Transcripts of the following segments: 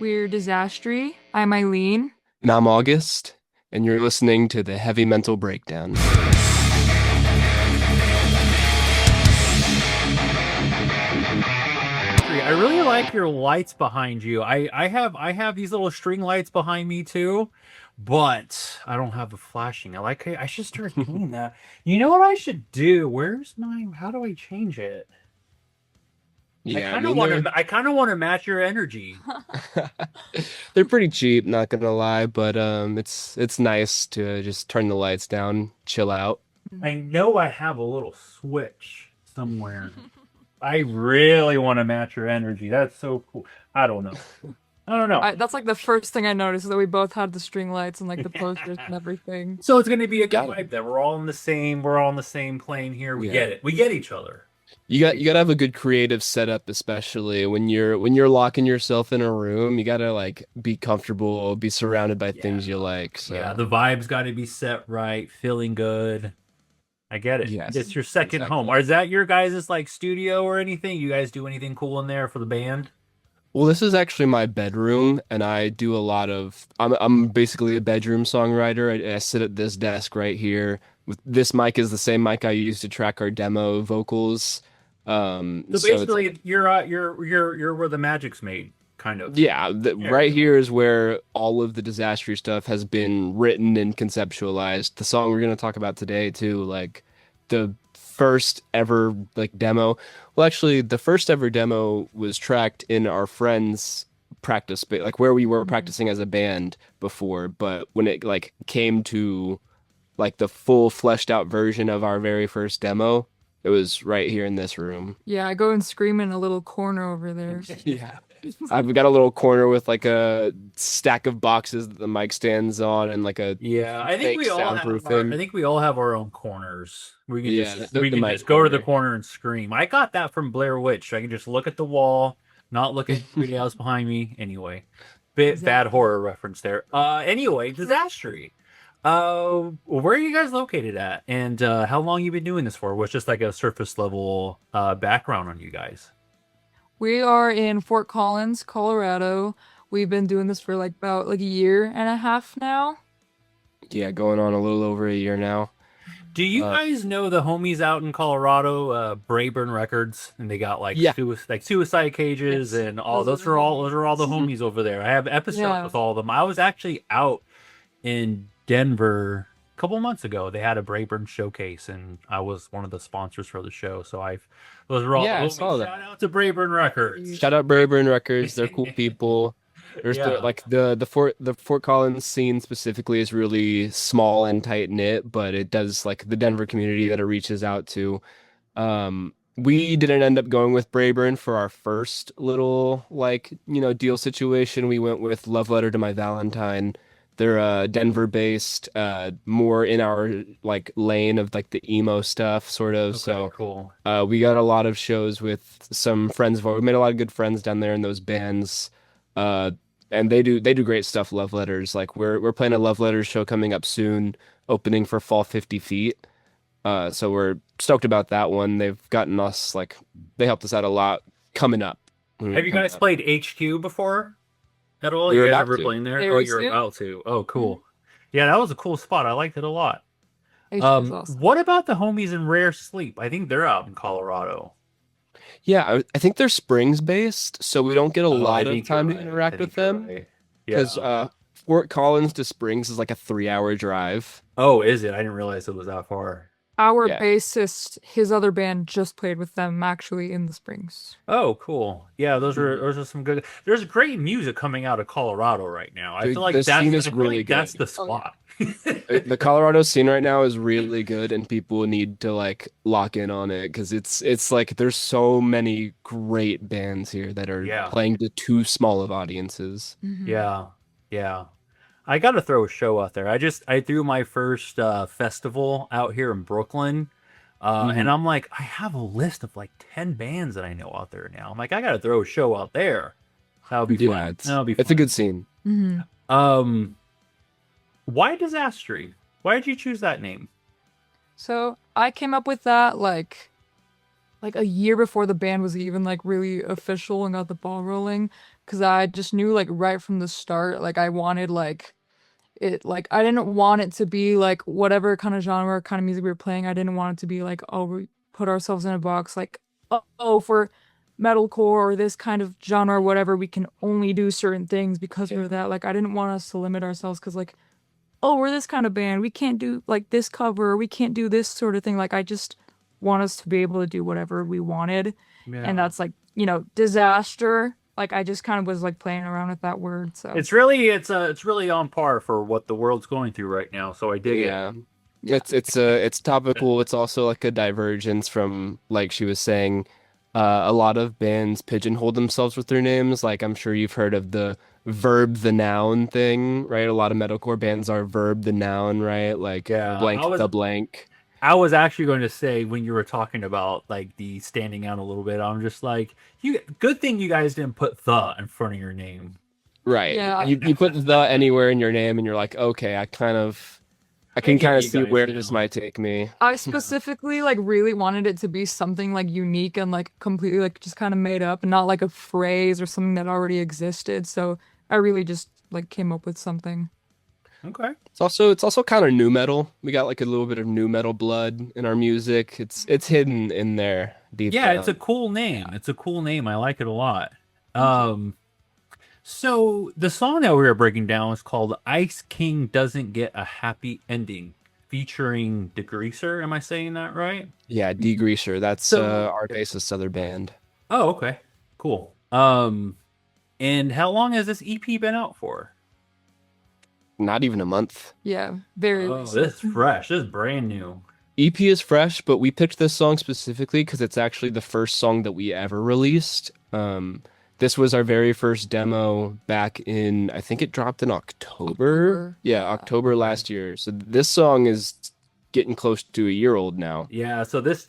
We're Disastry. I'm Eileen. And I'm August, and you're listening to the Heavy Mental Breakdown. I really like your lights behind you. I have these little string lights behind me too, but I don't have the flashing. I should start doing that. You know what I should do? Where's my how do I change it? I Yeah, I kind of mean want they're to I kind of want to match your energy. they're pretty cheap, not gonna lie, but it's nice to just turn the lights down, chill out. I know I have a little switch somewhere. I really want to match your energy. That's so cool. I don't know. I don't know. That's like the first thing I noticed is that we both had the string lights and like the posters and everything. So it's going to be a good Got it. vibe then. We're all on the same plane here. We Yeah. get it. We get each other. You gotta have a good creative setup, especially when you're locking yourself in a room. You gotta like be comfortable, be surrounded by Yeah. things you like. Yeah, So the vibe's got to be set right, feeling good. I get it. yes, It's your second home. exactly. Or is that your guys' like studio or anything? You guys do anything cool in there for the band? Well, this is actually my bedroom, and I do a lot of. I'm basically a bedroom songwriter. I sit at this desk right here. With this mic is the same mic I use to track our demo vocals. So So it's basically, you're where the magic's made, kind of. yeah, Yeah. right here is where all of the Disastry stuff has been written and conceptualized. The song we're gonna talk about today too, like the first ever like demo. Well, actually, the first ever demo was tracked in our friend's practice space, like where we were Mhm. practicing as a band before. But when it like came to like the full fleshed out version of our very first demo, it was right here in this room. Yeah, I go and scream in a little corner over there. Yeah. I've got a little corner with like a stack of boxes that the mic stands on and like a Yeah, fake I soundproofing. think we all have our own corners. We can Yeah, just the we can mic just go to the corner. corner and scream. I got that from Blair Witch. I can just look at the wall, not look at anybody else behind me. Anyway, bad Exactly. horror reference there. Anyway, Disastry. Where are you guys located at? And how long you been doing this for? What's just like a surface level background on you guys? We are in Fort Collins, Colorado. We've been doing this for like about like a year and a half now. Yeah, going on a little over a year now. Do you Uh, guys know the homies out in Colorado, Brayburn Records, and they got yeah. like suicide cages Yes, and all those are those the are all those are all the homies. homies over there. I have episodes Yeah. with all of them. I was actually out in Denver a couple months ago. They had a Brayburn showcase, and I was one of the sponsors for the show. So I've those are all the Yeah, I homies. saw that. Shout out to Brayburn Records. Shout out Burburn Records. They're cool people. There's the Yeah. like the Fort Collins scene specifically is really small and tight knit, but it does like the Denver community that it reaches out to. We didn't end up going with Brayburn for our first little like, deal situation. We went with Love Letter to My Valentine. They're Denver based, more in our like lane of like the emo stuff sort of. Okay, So cool. we got a lot of shows with some friends of ours. We made a lot of good friends down there in those bands. Uh, and they do great stuff, Love Letters. Like we're playing a Love Letters show coming up soon, opening for Fall 50 Feet. So we're stoked about that one. They helped us out a lot coming up. when we Have were you coming guys up. played HQ before? At all? We were You guys about ever to. playing there? Oh, Very you're soon. about to. Oh, Mhm. cool. Yeah, that was a cool spot. I liked it a lot. HQ is awesome. What about the homies in Rare Sleep? I think they're out in Colorado. Yeah, I think they're Springs based, so we don't get a Oh, I lot of think you're time to right. I interact with think you're them right. because Yeah. Fort Collins to Springs is like a 3 hour drive. Oh, is it? I didn't realize it was that far. Our Yeah. bassist, his other band just played with them actually in the Springs. Oh, cool. Yeah, those are Mhm. those are some good. There's great music coming out of Colorado right now. I feel like The scene is I feel really like that's good. the Oh yeah. spot. The Colorado scene right now is really good, and people need to like lock in on it because it's like there's so many great bands here that are Yeah. playing to too small of audiences. Hmm. Yeah. Yeah. I got to throw a show out there. I threw my first festival out here in Brooklyn, and Hmm. I'm like, I have a list of like 10 bands that I know out there now. I'm like, I got to throw a show out there. That would be Yeah, fun. it's That would be it's a fun. good scene. Hmm. Um, why Disastry? Why did you choose that name? So I came up with that like a year before the band was even like really official and got the ball rolling because I just knew like right from the start, like I wanted like it like I didn't want it to be like whatever kind of genre kind of music we were playing. I didn't want it to be like, oh, we put ourselves in a box like, oh, for metalcore or this kind of genre or whatever, we can only do certain things because we're that. Like I didn't want us to limit ourselves because like, oh, we're this kind of band. We can't do like this cover, we can't do this sort of thing. Like I just want us to be able to do whatever we wanted. And Yeah. that's like, disaster. Like I just kind of was like playing around with that word. So It's really on par for what the world's going through right now. So I dig it. Yeah. yeah. It's topical. It's also like a divergence from, like she was saying, a lot of bands pigeonhole themselves with their names. Like I'm sure you've heard of the verb the noun thing, right? A lot of metalcore bands are verb the noun, right? Like Yeah, blank the blank. I was actually going to say when you were talking about like the standing out a little bit, I'm just like, good thing you guys didn't put the in front of your name. Right. Yeah. You put the anywhere in your name and you're like, okay, I I can get kind of you see guys where now. this might take me. I specifically like really wanted it to be something like unique and like completely like just kind of made up and not like a phrase or something that already existed. So I really just like came up with something. Okay. It's also kind of new metal. We got like a little bit of new metal blood in our music. It's hidden in there deep Yeah, it's a down. cool name. It's a cool name. I like it a lot. Thank you. So the song that we were breaking down is called Ice King Doesn't Get a Happy Ending, featuring Degreaser. Am I saying that right? Yeah, Degreaser. That's So, our bassist other band. oh, okay. Cool. And how long has this EP been out for? Not even a month. Yeah, very Oh, recent. this is fresh. This is brand new. EP is fresh, but we picked this song specifically because it's actually the first song that we ever released. This was our very first demo back in, I think it dropped in October. October. Yeah, October last year. So this song is getting close to a year old now. Yeah, so this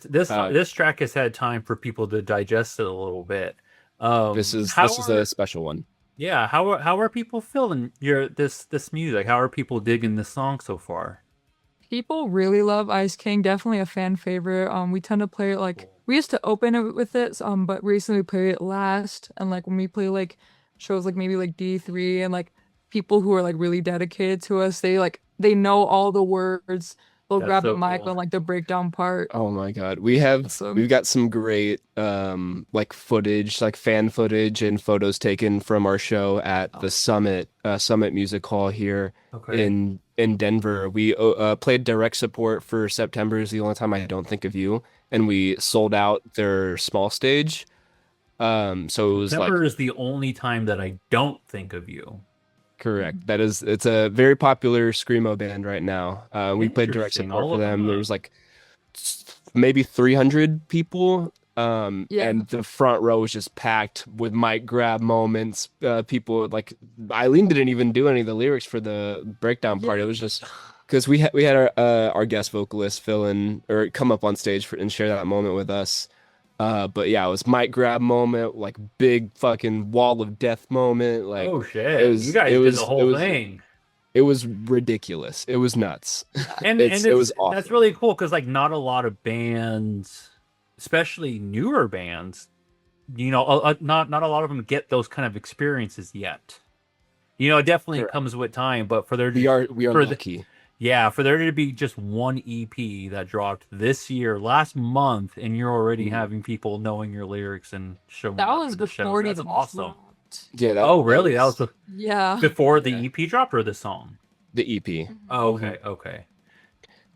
track has had time for people to digest it a little bit. This is a special one. Yeah, how are people feeling this music? How are people digging this song so far? People really love Ice King. Definitely a fan favorite. We tend to play it like we used to open it with it, but recently we played it last. And like when we play like shows like maybe like D3 and like people who are like really dedicated to us, they know all the words. They'll That's grab the so mic cool. on like the breakdown part. Oh my God. So We've got some great like footage, like fan footage and photos taken from our show at the Summit Music Hall here Okay. in Denver. We played direct support for September is the only time I don't think of you, and we sold out their small stage. So it was like September is the only time that I don't think of you. correct. It's a very popular screamo band right now. We played direct Interesting. support I'll for look them. them There up. was like maybe 300 people. yeah. And the front row was just packed with mic grab moments. People like Eileen didn't even do any of the lyrics for the breakdown part. Yeah. It was just because we had our guest vocalist fill in or come up on stage and share that moment with us. But yeah, it was mic grab moment, like big fucking wall of death moment. Like Oh shit! You guys did the whole thing, it was ridiculous. It was nuts. and It was that's awesome. really cool because like not a lot of bands, especially newer bands, not a lot of them get those kind of experiences yet. It definitely Correct. comes with time, but for there We are for lucky. for there to be just one EP that dropped this year, last month, and you're already Mhm. having people knowing your lyrics and showing That up was for the shows. before it That's even awesome. dropped. Yeah, Oh, really? That was Yeah. before the Yeah. EP dropped or the song? the EP. Oh, okay, okay.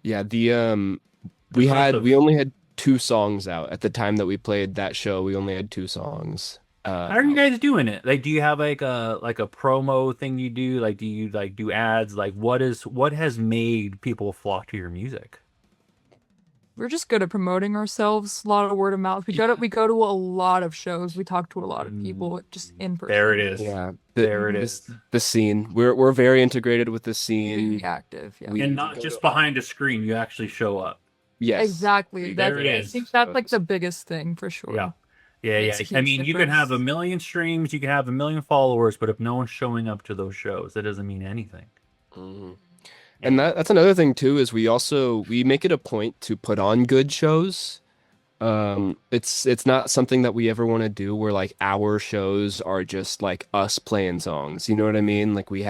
Yeah, we Impressive. only had two songs out at the time that we played that show. We only had two songs. How are you guys doing it? Like, do you have like a promo thing you do? Like, do you like do ads? Like, what has made people flock to your music? We're just good at promoting ourselves. A lot of word of mouth. We go to a lot of shows. We talk to a lot of people just in person. There it is. Yeah, There it is. the scene. We're very integrated with the Very scene. active. Yeah. We- And not just behind a screen, you actually show up. Yes, Exactly. There it I is. think that's like the biggest thing for sure. Yeah. Yeah, Makes yeah. a I huge mean, you can have a difference. million streams, you can have a million followers, but if no one's showing up to those shows, that doesn't mean anything. Mhm. And that's another thing too is we make it a point to put on good shows. It's not something that we ever want to do where like our shows are just like us playing songs. You know what I mean? Like we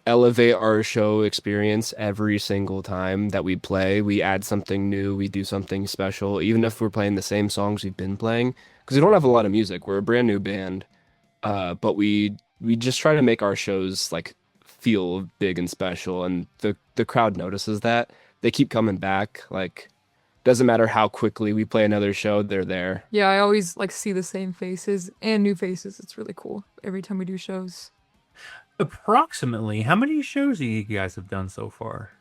elevate our show experience every single time that we play. We add something new, we do something special, even if we're playing the same songs we've been playing. Because we don't have a lot of music. We're a brand new band. But we just try to make our shows like feel big and special, and the crowd notices that. They keep coming back. Like doesn't matter how quickly we play another show, they're there. Yeah, I always like see the same faces and new faces. It's really cool every time we do shows. Approximately, how many shows do you guys have done so far?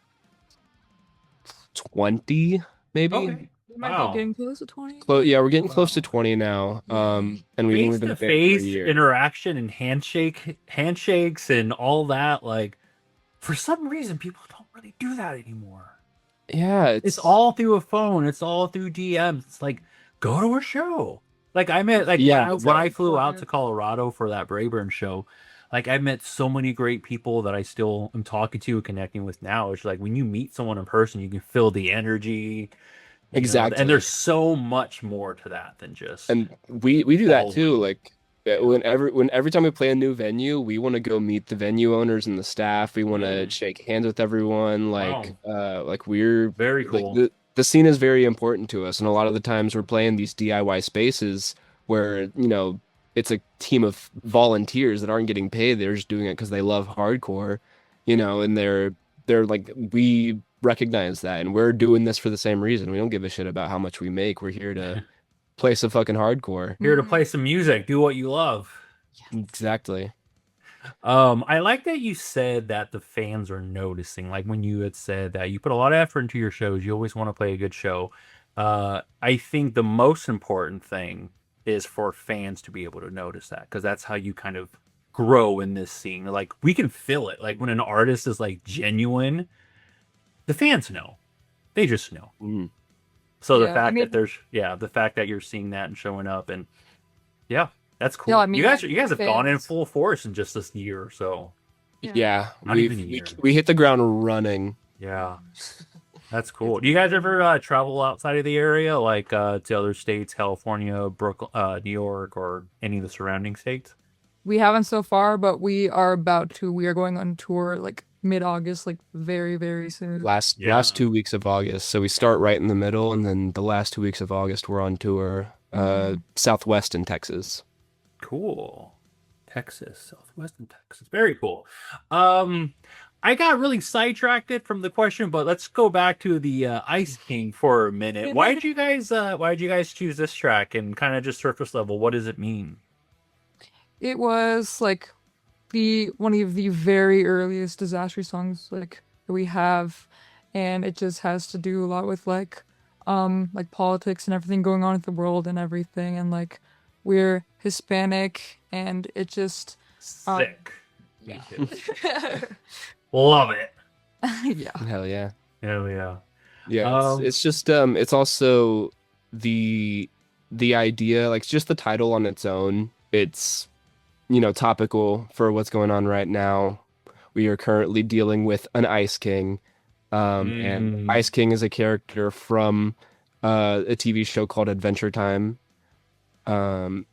20 maybe. Okay. We might Wow. be getting close to 20. Yeah, we're getting close to 20 now. And we've only been a band for a Face-to-face year. interaction and handshakes and all that. Like, for some reason, people don't really do that anymore. Yeah, It's all through a phone. It's all through DMs. It's like, go to a show. Like I met, like Yeah. when I flew out to Colorado for that Brayburn show, like I met so many great people that I still am talking to and connecting with now. It's like when you meet someone in person, you can feel the energy. Exactly. And there's so much more to that than just. And we do that All too. Like every time we play a new venue, we want to go meet the venue owners and the staff. We want to shake hands with everyone. Like we're Very like cool. the scene is very important to us, and a lot of the times we're playing these DIY spaces where, it's a team of volunteers that aren't getting paid. They're just doing it because they love hardcore, and they're like, we recognize that, and we're doing this for the same reason. We don't give a shit about how much we make. We're here to play some fucking hardcore. Here to play some music, do what you love. Exactly. I like that you said that the fans are noticing. Like when you had said that you put a lot of effort into your shows, you always want to play a good show. I think the most important thing is for fans to be able to notice that, because that's how you kind of grow in this scene. Like we can feel it. Like when an artist is like genuine, the fans know. They just know. Mm. So the Yeah, I fact mean- that the fact that you're seeing that and showing up, and yeah, that's cool. Yeah, I mean, you guys have gone in fans- full force in just this year or so. Yeah, Not even a year. we hit the ground running. Yeah, that's cool. Do you guys ever travel outside of the area, like to other states, California, Brooklyn, New York, or any of the surrounding states? We haven't so far, but we are about to. We are going on tour like mid-August, like very, very soon. Last 2 weeks of August. So we start right in the middle, and then the last 2 weeks of August we're on tour, Southwest in Texas. Cool. Texas, southwestern Texas. Very cool. I got really sidetracked from the question, but let's go back to the Ice King for a minute. Why did you guys choose this track, and kind of just surface level, what does it mean? It was like one of the very earliest Disastry songs like that we have, and it just has to do a lot with like politics and everything going on in the world and everything, and like we're Hispanic, and it just Sick. Me too. Love it. yeah. Hell yeah. Hell yeah. Yeah, it's just it's also the idea, like just the title on its own. It's topical for what's going on right now. We are currently dealing with an Ice King. And Ice King is a character from a TV show called Adventure Time.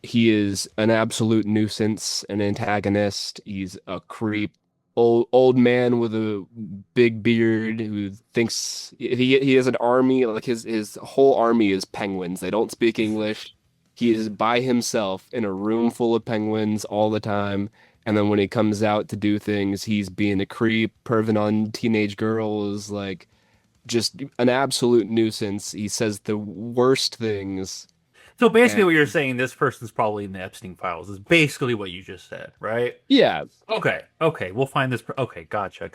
He is an absolute nuisance, an antagonist. He's a creep, old man with a big beard who thinks he has an army. Like his whole army is penguins. They don't speak English. He is by himself in a room full of penguins all the time. And then when he comes out to do things, he's being a creep, perving on teenage girls, like just an absolute nuisance. He says the worst things. So basically, what you're saying, this person's probably in the Epstein files, is basically what you just said, right? Yeah. Okay, we'll find this. Okay, gotcha.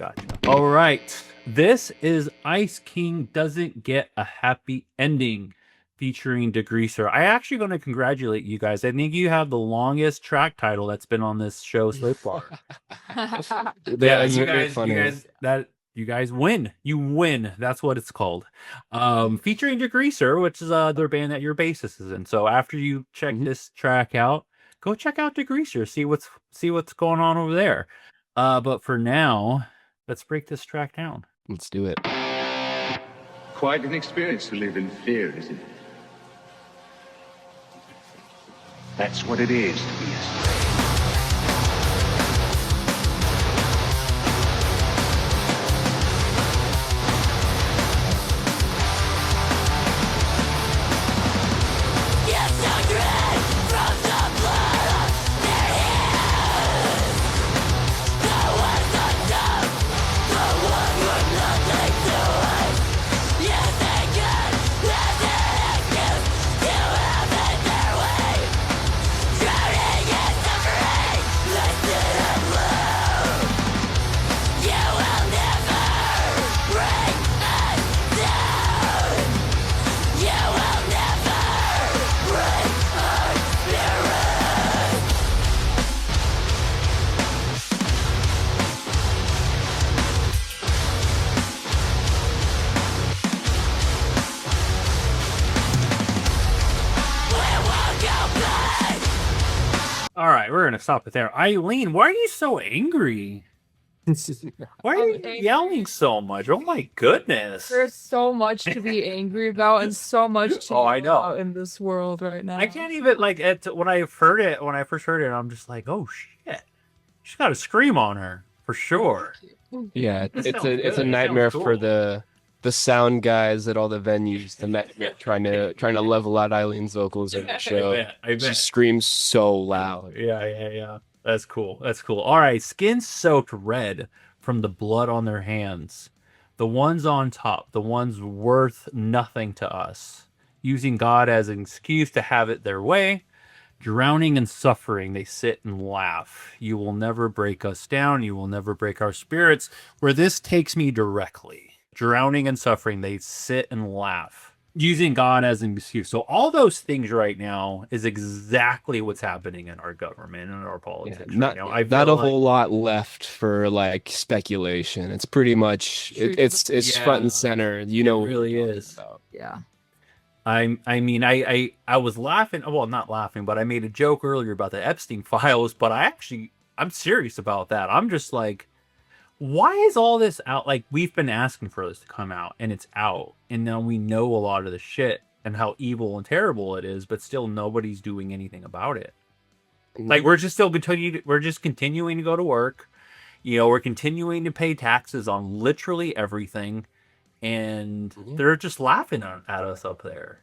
All right, this is Ice King Doesn't Get a Happy Ending, featuring Degreaser. I actually going to congratulate you guys. I think you have the longest track title that's been on this show so far. Yeah, You guys win. You win. That's what it's called. Featuring Degreaser, which is their band that your bassist is in. So after you check this track out, go check out Degreaser. See what's going on over there. But for now, let's break this track down. Let's do it. quite an experience to live in fear, isn't it? That's what it is to be a slave. All right, we're gonna stop it there. Eileen, why are you so angry? Why are you I'm angry. yelling so much? Oh my goodness! There's so much to be angry about and so much to Oh, I yell know. about in this world right now. I can't even like when I first heard it, I'm just like, oh shit! She's got to scream on her for sure. Yeah, This it's sounds a good. It nightmare sounds for cool. the sound guys at all the venues. Trying to level out Eileen's vocals in the show. I She bet. screams so loud. Yeah. That's cool. That's cool. All right, skin soaked red from the blood on their hands. The ones on top, the ones worth nothing to us, using God as an excuse to have it their way. Drowning in suffering, they sit and laugh. You will never break us down. You will never break our spirits. Where this takes me directly. Drowning in suffering, they sit and laugh. Using God as an excuse. So all those things right now is exactly what's happening in our government and our Yeah, politics not right now. I not feel a like, whole lot left for like speculation. It's pretty much True. it's front Yeah, and center. You it know what really we're talking is. about. Yeah. I was laughing. Well, not laughing, but I made a joke earlier about the Epstein files. But I'm serious about that. I'm just like, why is all this out? Like, we've been asking for this to come out, and it's out, and now we know a lot of the shit and how evil and terrible it is, but still nobody's doing anything about it. Like, we're just continuing to go to work. You know, we're continuing to pay taxes on literally everything, and they're just laughing at us up there.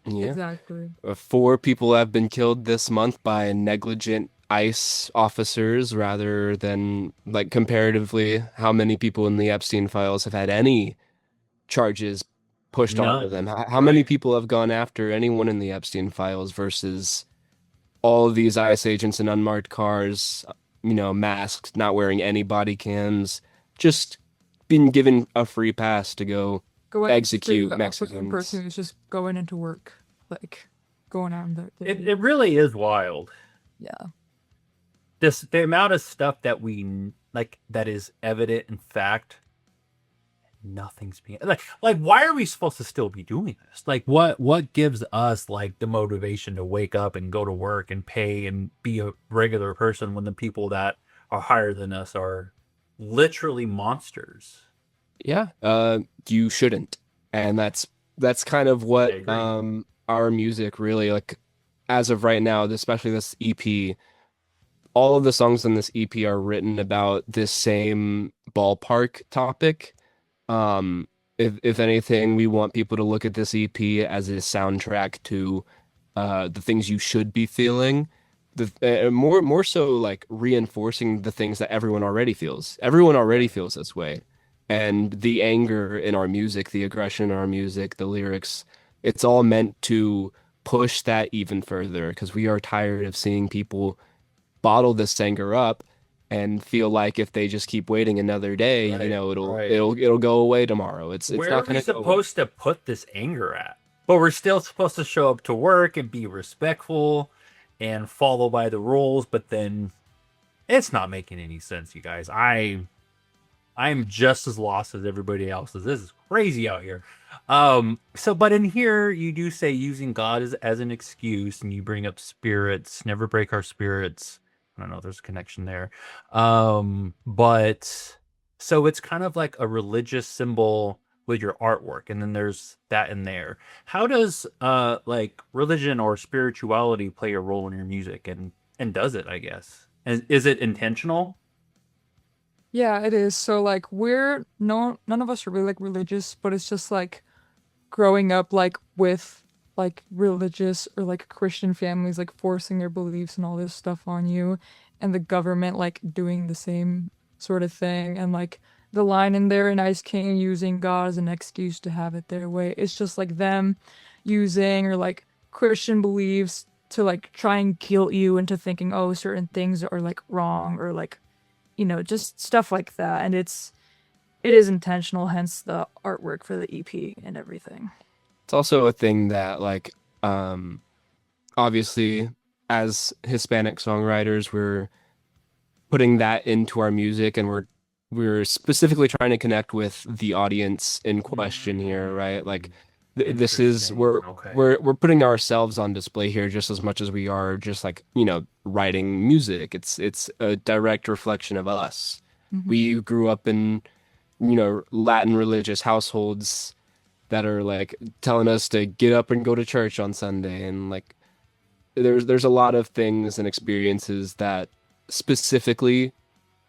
Yeah. Exactly. 4 people have been killed this month by negligent ICE officers rather than like comparatively how many people in the Epstein files have had any charges pushed onto None. them. How many people have gone after anyone in the Epstein files versus all of these ICE agents in unmarked cars, masked, not wearing any body cams, just being given a free pass to go Go execute a Mexicans. person who's just going into work, like going out in the It really is wild. yeah. The amount of stuff that we like that is evident in fact, nothing's being like why are we supposed to still be doing this? Like what gives us like the motivation to wake up and go to work and pay and be a regular person when the people that are higher than us are literally monsters? Yeah, you shouldn't. And that's kind of I what agree. our music really like as of right now, especially this EP, all of the songs on this EP are written about this same ballpark topic. If anything, we want people to look at this EP as a soundtrack to the things you should be feeling. More so like reinforcing the things that everyone already feels. Everyone already feels this way. And the anger in our music, the aggression in our music, the lyrics, it's all meant to push that even further because we are tired of seeing people bottle this anger up and feel like if they just keep waiting another day, Right, right. it'll go away tomorrow. It's Where not are we gonna go away. supposed to put this anger at? But we're still supposed to show up to work and be respectful and follow by the rules, but then it's not making any sense, you guys. I'm just as lost as everybody else. This is crazy out here. But in here you do say using God as an excuse, and you bring up spirits, never break our spirits. I don't know, there's a connection there. But so it's kind of like a religious symbol with your artwork, and then there's that in there. How does like religion or spirituality play a role in your music, and does it, I guess? And is it intentional? Yeah, it is. So like we're no none of us are really like religious, but it's just like growing up like with like religious or like Christian families like forcing their beliefs and all this stuff on you, and the government like doing the same sort of thing, and like the line in there in Ice King using God as an excuse to have it their way. It's just like them using or like Christian beliefs to like try and guilt you into thinking, oh, certain things are like wrong, or like, just stuff like that. And it is intentional, hence the artwork for the EP and everything. It's also a thing that like obviously as Hispanic songwriters we're putting that into our music, and we're specifically trying to connect with the audience in question here, right? Like this is Okay. we're putting ourselves on display here just as much as we are just like, writing music. It's a direct reflection of us. Mhm. We grew up in, Latin religious households that are like telling us to get up and go to church on Sunday, and like there's a lot of things and experiences that specifically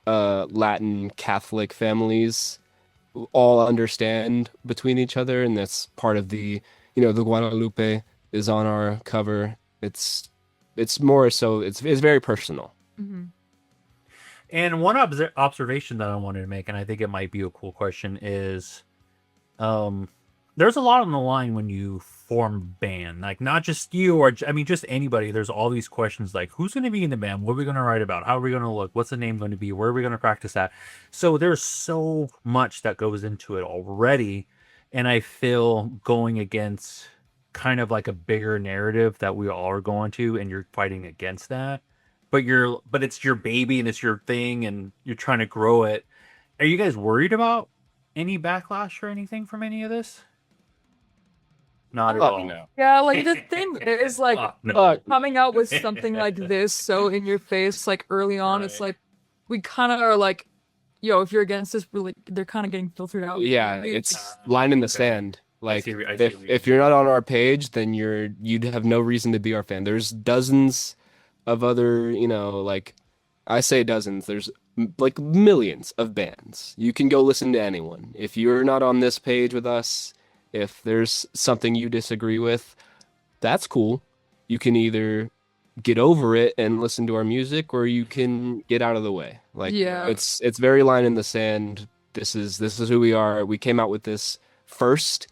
Latin Catholic families all understand between each other, and that's part of the Guadalupe is on our cover. It's more so it's very personal. Mhm. And one observation that I wanted to make, and I think it might be a cool question, is there's a lot on the line when you form a band. Like, not just you, or I mean, just anybody. There's all these questions like, who's going to be in the band? What are we going to write about? How are we going to look? What's the name going to be? Where are we going to practice at? So there's so much that goes into it already. And I feel going against kind of like a bigger narrative that we all are going to, and you're fighting against that. But it's your baby and it's your thing, and you're trying to grow it. Are you guys worried about any backlash or anything from any of this? Not at all. No. Yeah, like the thing is like No. coming out with something like this so in your face, like early on, it's Right. like we kind of are like, yo, if you're against this, really, they're kind of getting filtered out. Yeah, it's line in the sand. Like see what if you if you're not on our page, then you'd have no reason to be our fan. There's dozens of other, like I say dozens, there's like millions of bands. You can go listen to anyone. If you're not on this page with us, if there's something you disagree with, that's cool. You can either get over it and listen to our music, or you can get out of the way. Like Yeah. it's very line in the sand. This is who we are. We came out with this first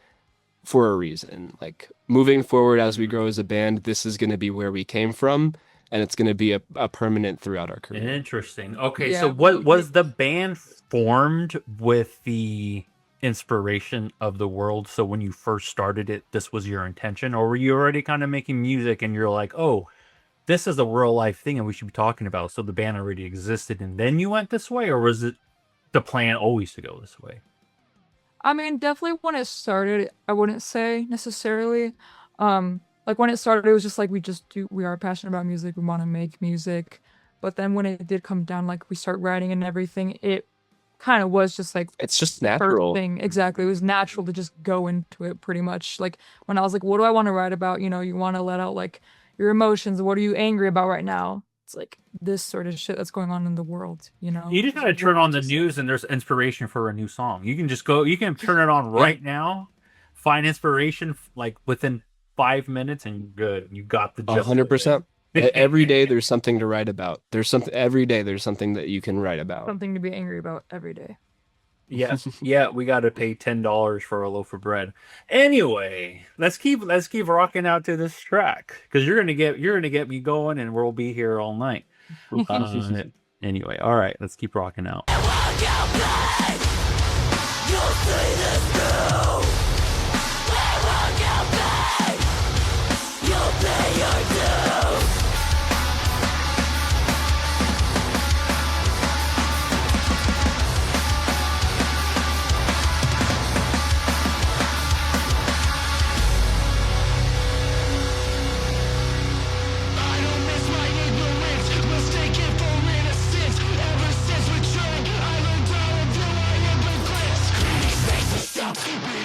for a reason. Like moving forward as we grow as a band, this is going to be where we came from, and it's going to be a permanent throughout our career. Interesting. Okay, Yeah. so what was the band formed with the inspiration of the world? So when you first started it, this was your intention, or were you already kind of making music and you're like, oh, this is a real life thing and we should be talking about, so the band already existed and then you went this way, or was it the plan always to go this way? I mean, definitely when it started, I wouldn't say necessarily. Like when it started, it was just like we are passionate about music, we want to make music. But then when it did come down, like we start writing and everything, it kind of was just like It's just first natural. thing. Exactly. It was natural to just go into it pretty much. Like when I was like, what do I want to write about? You want to let out like your emotions. What are you angry about right now? It's like this sort of shit that's going on in the world, You just gotta turn on the news and there's inspiration for a new song. You can just go, you can turn it on right now, find inspiration like within 5 minutes, and you're good. You got the gist of it. 100%. Every day there's something to write about. Every day there's something that you can write about. Something to be angry about every day. Yeah, yeah, we got to pay $10 for a loaf of bread. Anyway, let's keep rocking out to this track, because you're gonna get me going, and we'll be here all night. Anyway, all right, let's keep rocking out. I don't miss my ignorance, mistaken for innocence. Ever since returning, I learned all of who I am, but glitz. Creating space to stop being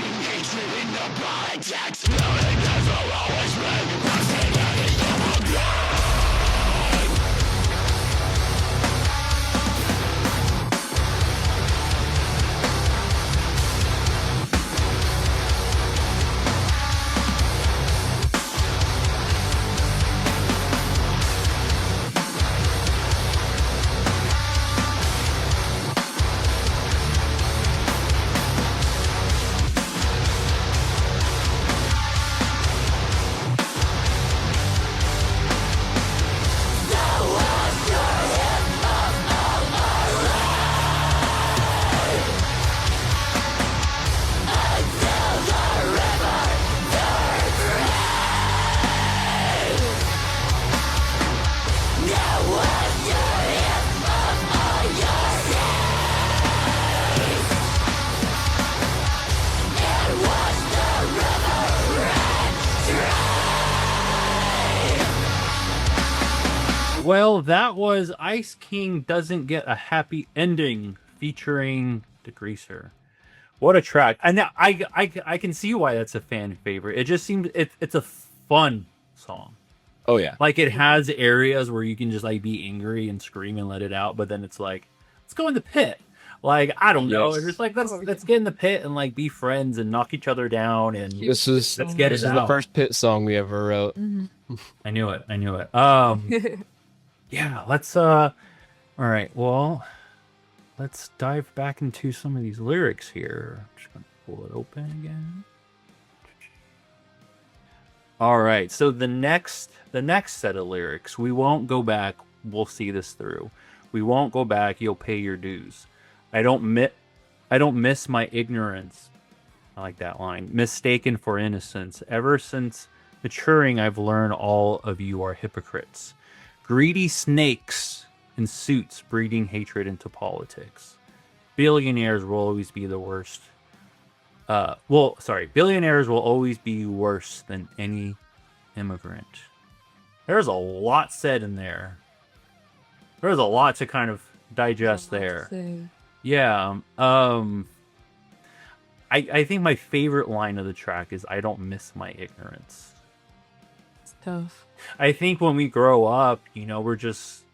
Well, that was Ice King Doesn't Get a Happy Ending featuring Degreaser. What a track. And I can see why that's a fan favorite. It just seems it's a fun song. Oh yeah. Like it has areas where you can just like be angry and scream and let it out, but then it's like, let's go in the pit. Like, I don't know. Yes. It's just like let's get in the pit and like be friends and knock each other down and This is let's get this it is the out. first Pit song we ever wrote. I knew it. Yeah, let's all right, well, let's dive back into some of these lyrics here. I'm just gonna pull it open again. All right, so the next set of lyrics, we won't go back, we'll see this through. We won't go back, you'll pay your dues. I don't miss my ignorance. I like that line. Mistaken for innocence. Ever since maturing, I've learned all of you are hypocrites. Greedy snakes in suits breeding hatred into politics. Billionaires will always be the worst. Billionaires will always be worse than any immigrant. There's a lot said in there. There's a lot to kind of digest there. Yeah. I think my favorite line of the track is I don't miss my ignorance. It's tough. I think when we grow up, you know, we're just,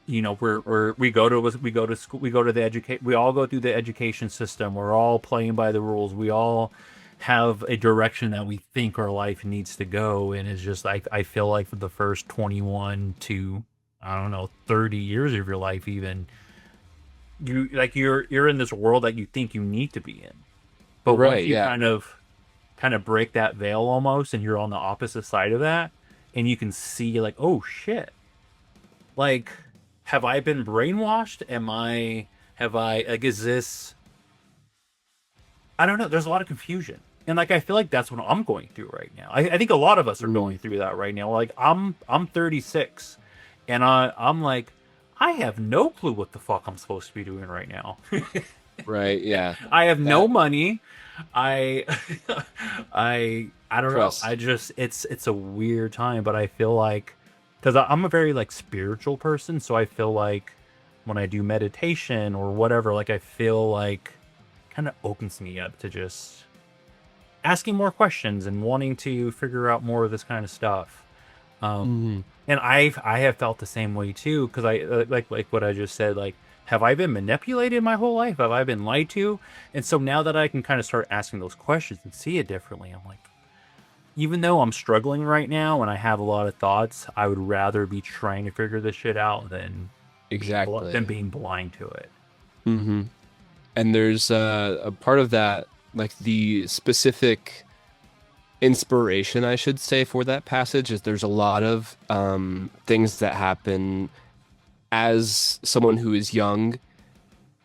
you know, we go to school, we all go through the education system. We're all playing by the rules. We all have a direction that we think our life needs to go. And it's just like, I feel like for the first 21 to, I don't know, 30 years of your life, even, you're in this world that you think you need to be in. But once you kind of break that veil almost, and you're on the opposite side of that, and you can see like, oh shit, like, have I been brainwashed? Is this, I don't know. There's a lot of confusion. And like, I feel like that's what I'm going through right now. I think a lot of us are going through that right now. Like I'm 36 and I'm like, I have no clue what the fuck I'm supposed to be doing right now. Right. Yeah. I have no money. I don't Trust. know. I just, it's a weird time, but I feel like, because I'm a very like spiritual person, so I feel like when I do meditation or whatever, like I feel like kind of opens me up to just asking more questions and wanting to figure out more of this kind of stuff. And I have felt the same way too, because I like what I just said, like, have I been manipulated my whole life? Have I been lied to? And so now that I can kind of start asking those questions and see it differently, I'm like, even though I'm struggling right now and I have a lot of thoughts, I would rather be trying to figure this shit out than being blind to it. Mm-hmm. And there's a part of that, like the specific inspiration, I should say, for that passage is there's a lot of things that happen as someone who is young.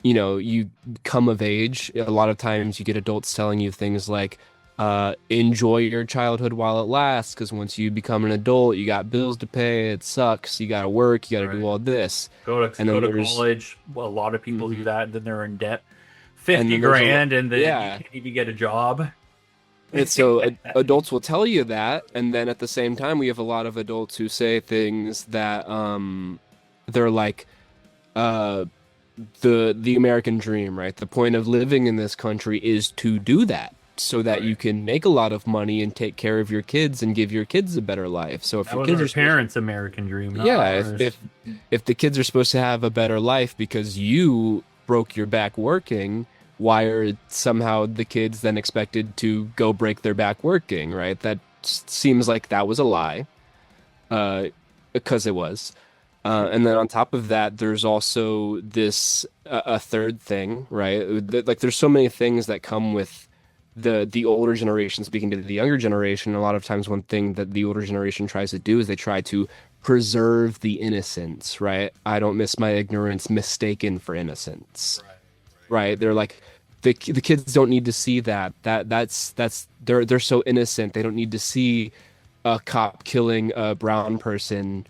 You know, you come of age. A lot of times you get adults telling you things like, enjoy your childhood while it lasts, because once you become an adult, you got bills to pay, it sucks, you gotta work, you gotta do all this. Go to college. Well, a lot of people do that, and then they're in debt. 50 grand, and then you can't even get a job. And so adults will tell you that, and then at the same time, we have a lot of adults who say things that they're like, the American dream, right? The point of living in this country is to do that, so that you can make a lot of money and take care of your kids and give your kids a better life. So if that your was kids our are parents' American dream, not ours. if the kids are supposed to have a better life because you broke your back working, why are somehow the kids then expected to go break their back working, right? That seems like that was a lie, because it was. And then on top of that, there's also this a third thing, right? Like there's so many things that come with the older generation speaking to the younger generation. A lot of times one thing that the older generation tries to do is they try to preserve the innocence, right? I don't miss my ignorance, mistaken for innocence. Right? They're like, the kids don't need to see that's they're so innocent. They don't need to see a cop killing a brown person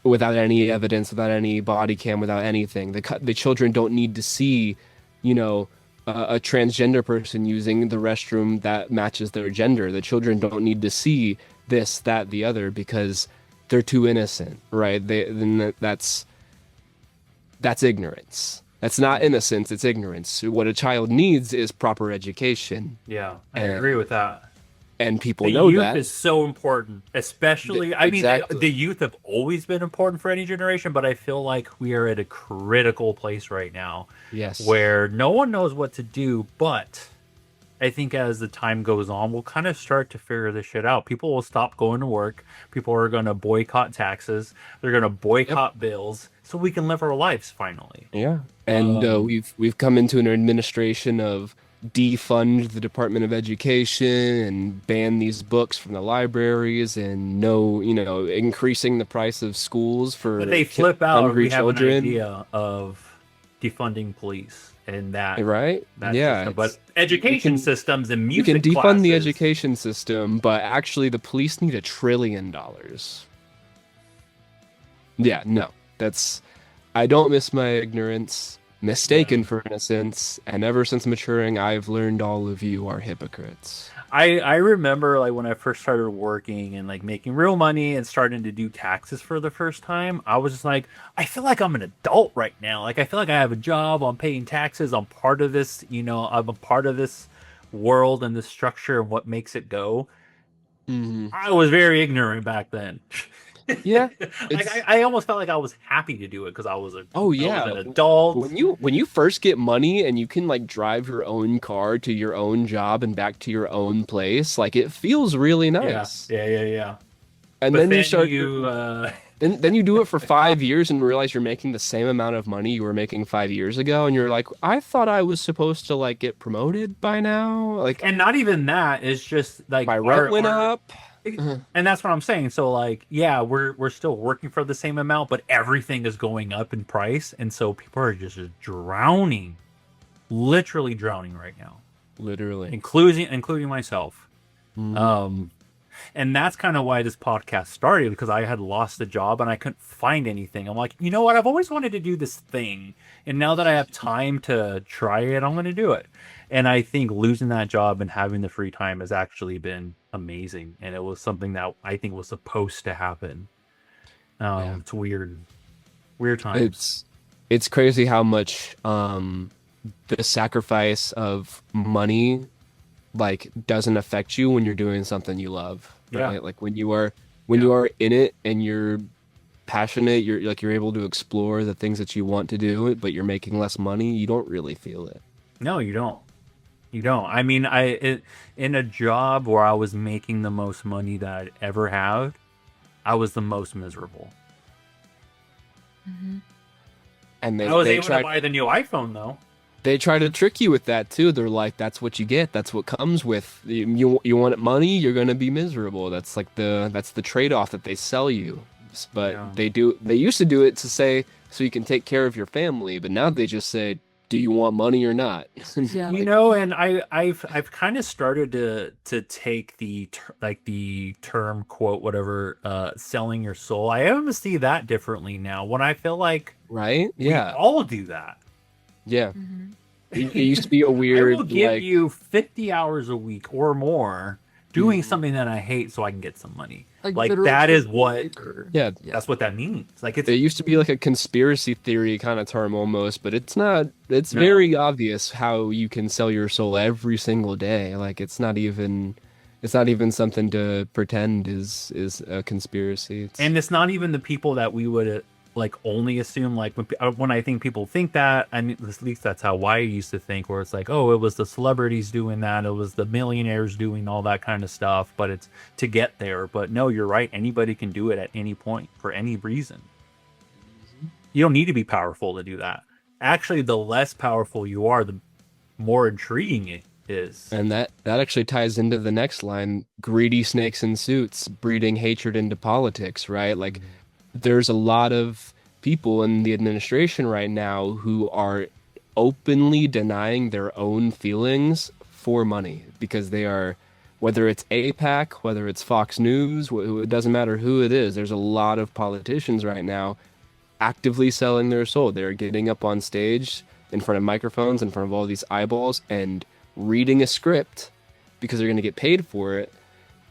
without any evidence, without any body cam, without anything. The children don't need to see, you know, a transgender person using the restroom that matches their gender. The children don't need to see this, that, the other, because they're too innocent, right? That's ignorance. That's not innocence, it's ignorance. What a child needs is proper education. Yeah, I And- agree with that. And people The know youth that. is so important, especially. I mean, Exactly. the youth have always been important for any generation, but I feel like we are at a critical place right now Yes. where no one knows what to do. But I think as the time goes on, we'll kind of start to figure this shit out. People will stop going to work. People are going to boycott taxes. They're going to boycott bills, so we can live our lives finally. Yeah. And we've come into an administration of defund the Department of Education and ban these books from the libraries and increasing the price of schools for But they flip out. hungry We have children. an idea of defunding police and that. Right? That Yeah. system. But education systems and You music can defund the classes- education system, but actually the police need $1 trillion. Yeah, no. I don't miss my ignorance, mistaken for innocence, and ever since maturing, I've learned all of you are hypocrites. I remember like when I first started working and like making real money and starting to do taxes for the first time, I was just like, I feel like I'm an adult right now. Like I feel like I have a job, I'm paying taxes, I'm part of this, I'm a part of this world and this structure and what makes it go. Mm-hmm. I was very ignorant back then. Yeah. Like I almost felt like I was happy to do it because I was an adult. When you first get money and you can like drive your own car to your own job and back to your own place, like it feels really nice. Yeah. And But then you start then you do it for 5 years and realize you're making the same amount of money you were making 5 years ago, and you're like, I thought I was supposed to like get promoted by now. Like, and not even that, it's just like my rent went up. And that's what I'm saying. So like, yeah, we're still working for the same amount, but everything is going up in price, and so people are just drowning, literally drowning right now, Literally, including myself. And that's kind of why this podcast started, because I had lost a job and I couldn't find anything. I'm like, you know what? I've always wanted to do this thing, and now that I have time to try it, I'm going to do it. And I think losing that job and having the free time has actually been amazing, and it was something that I think was supposed to happen. It's weird times. It's crazy how much the sacrifice of money like doesn't affect you when you're doing something you love. Right? Yeah. Like when you are in it and you're passionate, you're able to explore the things that you want to do, but you're making less money, you don't really feel it. No, you don't. I mean, in a job where I was making the most money that I'd ever had, I was the most miserable. And I was they able to buy the new iPhone though. They try to trick you with that too. They're like, that's what you get. That's what comes with you want money. You're gonna be miserable. That's like that's the trade-off that they sell you. But Yeah. they used to do it to say so you can take care of your family. But now they just say, do you want money or not? Yeah. And I've kind of started to take the term quote whatever selling your soul. I almost see that differently now. When I feel like Right? we Yeah. all do that. Yeah. It used to be a weird I will give like you 50 hours a week or more doing something that I hate so I can get some money. Like literally that is what yeah. that's what that means. Like it's It used to be like a conspiracy theory kind of term almost, but it's not. It's No. very obvious how you can sell your soul every single day. Like it's not even something to pretend is a conspiracy. and it's not even the people that we would like only assume, like when I think people think that, I mean, at least that's how I used to think, where it's like, oh, it was the celebrities doing that, it was the millionaires doing all that kind of stuff, but it's to get there. But no, you're right, anybody can do it at any point for any reason. You don't need to be powerful to do that. Actually, the less powerful you are, the more intriguing it is. And that actually ties into the next line: greedy snakes in suits breeding hatred into politics. Right? Like there's a lot of people in the administration right now who are openly denying their own feelings for money because they are, whether it's APAC, whether it's Fox News, it doesn't matter who it is. There's a lot of politicians right now actively selling their soul. They're getting up on stage in front of microphones, in front of all these eyeballs, and reading a script because they're going to get paid for it.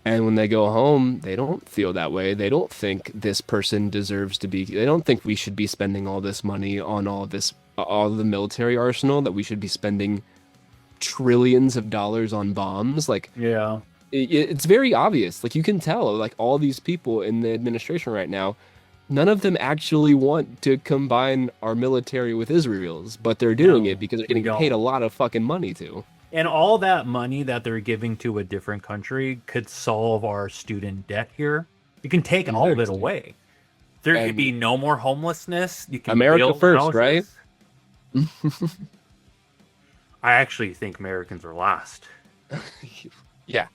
And when they go home, they don't feel that way. They don't think this person deserves to be. They don't think we should be spending all this money on all the military arsenal, that we should be spending trillions of dollars on bombs. Like, Yeah. it's very obvious. Like, you can tell, like, all these people in the administration right now, none of them actually want to combine our military with Israel's, but they're doing No, it because they're we getting don't. paid a lot of fucking money to. And all that money that they're giving to a different country could solve our student debt here. You can take all of it away. There could And- be no more homelessness. You can America build first, houses. I actually think Americans are last. Yeah.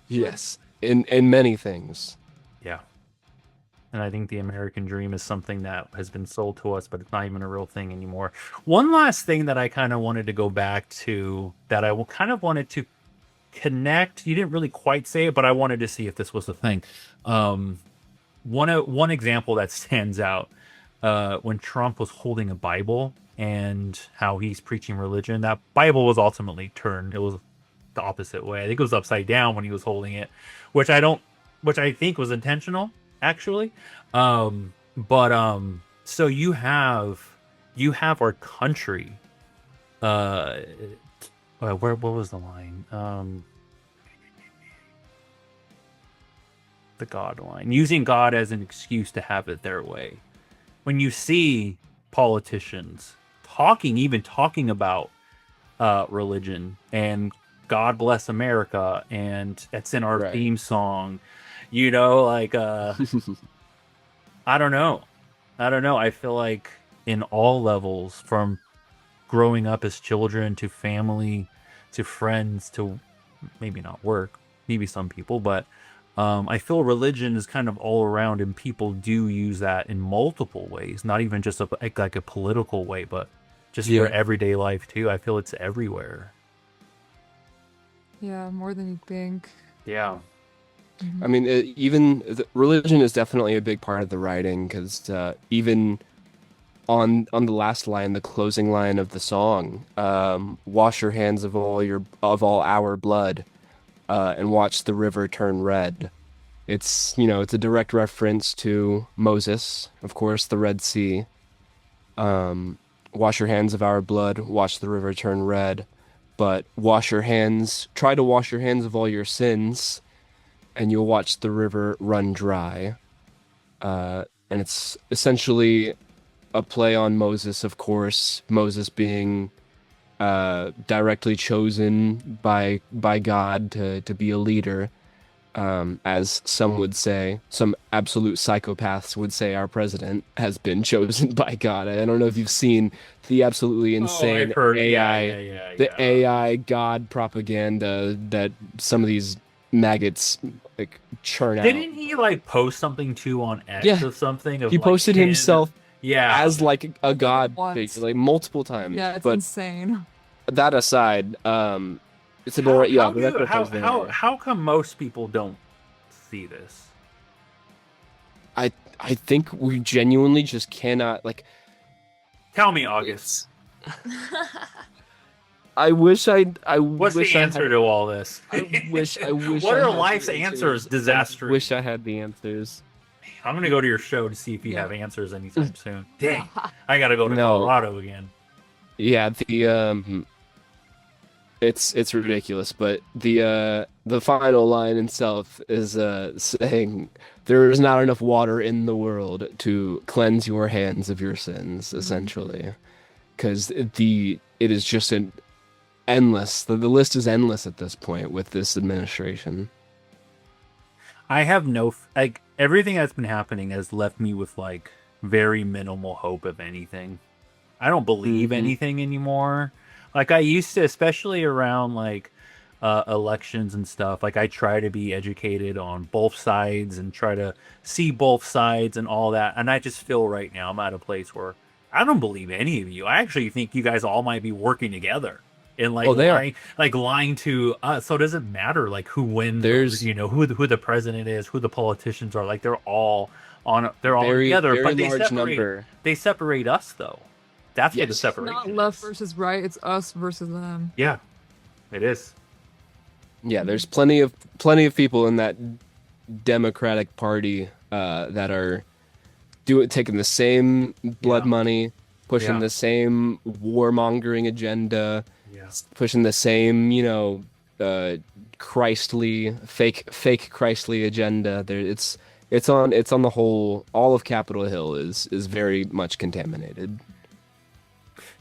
Yes. In many things. Yeah. And I think the American dream is something that has been sold to us, but it's not even a real thing anymore. One last thing that I kind of wanted to go back to, that I kind of wanted to connect. You didn't really quite say it, but I wanted to see if this was a thing. One example that stands out, when Trump was holding a Bible and how he's preaching religion, that Bible was ultimately turned. It was the opposite way. I think it was upside down when he was holding it, which I think was intentional, actually. So you have our country. What was the line? The God line. Using God as an excuse to have it their way. When you see politicians talking about religion and God bless America, and it's in our Right. theme song, like I don't know. I feel like in all levels, from growing up as children to family to friends to maybe not work, maybe some people, but I feel religion is kind of all around, and people do use that in multiple ways, not even just like a political way, but just Yeah. for everyday life too. I feel it's everywhere. Yeah, more than you think. Yeah. I mean, religion is definitely a big part of the writing, because even on the last line, the closing line of the song, wash your hands of all our blood, and watch the river turn red. It's it's a direct reference to Moses, of course, the Red Sea. Wash your hands of our blood, watch the river turn red. But try to wash your hands of all your sins, and you'll watch the river run dry. And it's essentially a play on Moses, of course. Moses being directly chosen by God to be a leader, as some would say, some absolute psychopaths would say, our president has been chosen by God. I don't know if you've seen the absolutely insane I've heard, AI, yeah. AI God propaganda that some of these maggots like churn out. Didn't he like post something too on X Yeah. or something? He posted himself as like a god Once. figure, like multiple times. Yeah, it's but insane. that aside, it's a direct, how, the record comes there. how come most people don't see this? I think we genuinely just cannot, like. Tell me, August. I wish What's wish the I answer had, to all this? I wish What I are had life's the answers? Disastry. I wish I had the answers. I'm gonna go to your show to see if you Yeah. have answers anytime soon. Dang, I gotta go to No. Colorado again. Yeah, it's ridiculous, but the final line itself is saying there is not enough water in the world to cleanse your hands of your sins, essentially, because it is just an endless. The list is endless at this point with this administration. I have everything that's been happening has left me with like very minimal hope of anything. I don't believe Mhm. anything anymore. Like I used to, especially around like elections and stuff. Like I try to be educated on both sides and try to see both sides and all that. And I just feel right now I'm at a place where I don't believe any of you. I actually think you guys all might be working together and like they are. lying to us. So it doesn't matter like who wins. There's- who the president is, who the politicians are. Like they're all Very, together. very But large number. they separate us though. That's where the Yes. separation Not is. left versus right, it's us versus them. Yeah, it is. Yeah, there's plenty of people in that Democratic Party that are taking the same blood Yeah. money, pushing Yeah. the same warmongering agenda, Yeah. pushing the same, uh, Christly fake Christly agenda. It's on the whole. All of Capitol Hill is very much contaminated.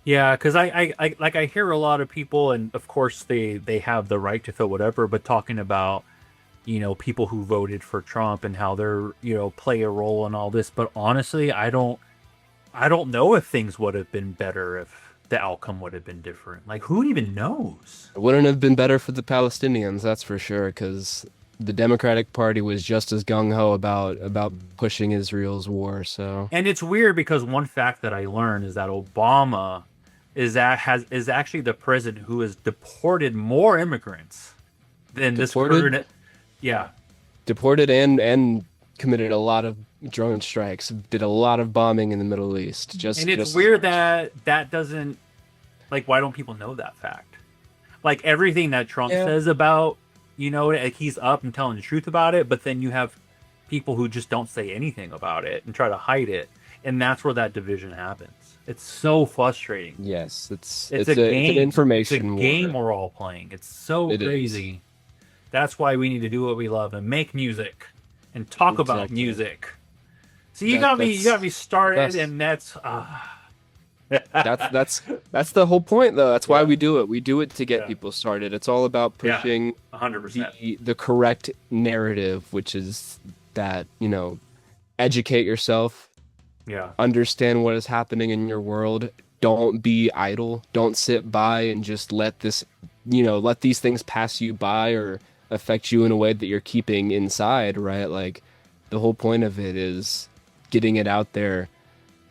Yeah, because I hear a lot of people, and of course they have the right to feel whatever, but talking about people who voted for Trump and how they're play a role in all this. But honestly, I don't know if things would have been better if the outcome would have been different. Like, who even knows? It wouldn't have been better for the Palestinians, that's for sure, because the Democratic Party was just as gung ho about pushing Israel's war. So And it's weird because one fact that I learned is that Obama is actually the president who has deported more immigrants than this deported, current. Yeah, deported, and committed a lot of drone strikes, did a lot of bombing in the Middle East. and it's Just weird that that doesn't like. Why don't people know that fact? Like everything that Trump Yeah. says about like he's up and telling the truth about it, but then you have people who just don't say anything about it and try to hide it, and that's where that division happens. It's so frustrating. Yes, it's It's it's a a game. it's an information It's a game war. we're all playing. It's so It is. crazy. That's why we need to do what we love and make music and talk about Exactly. music. So you That- got me. that's- You got me started, that's- and that's. That's the whole point, though. That's why Yeah. we do it. We do it to get Yeah. people started. It's all about Yeah. pushing 100%. the correct narrative, which is that, educate yourself, Yeah. understand what is happening in your world. Don't be idle. Don't sit by and just let these things pass you by or affect you in a way that you're keeping inside, right? Like the whole point of it is getting it out there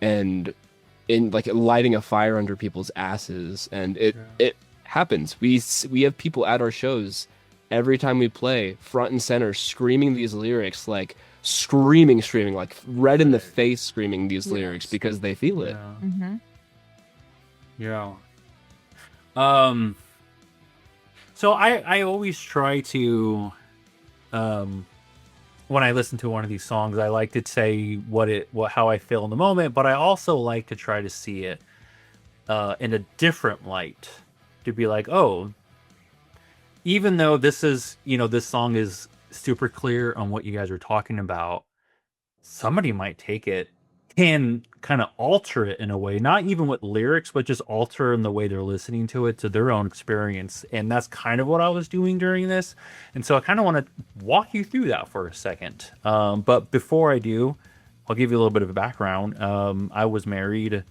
and in like lighting a fire under people's asses, and it happens. We have people at our shows every time we play, front and center, screaming these lyrics, like screaming, like red in the face, screaming these lyrics because they feel it. Yeah. Mm-hmm. Yeah. So I always try to when I listen to one of these songs, I like to say how I feel in the moment, but I also like to try to see it in a different light, to be like, oh, even though this song is super clear on what you guys are talking about, somebody might take it can kind of alter it in a way, not even with lyrics, but just alter in the way they're listening to it to their own experience. And that's kind of what I was doing during this. And so I kind of want to walk you through that for a second. But before I do, I'll give you a little bit of a background. I was married,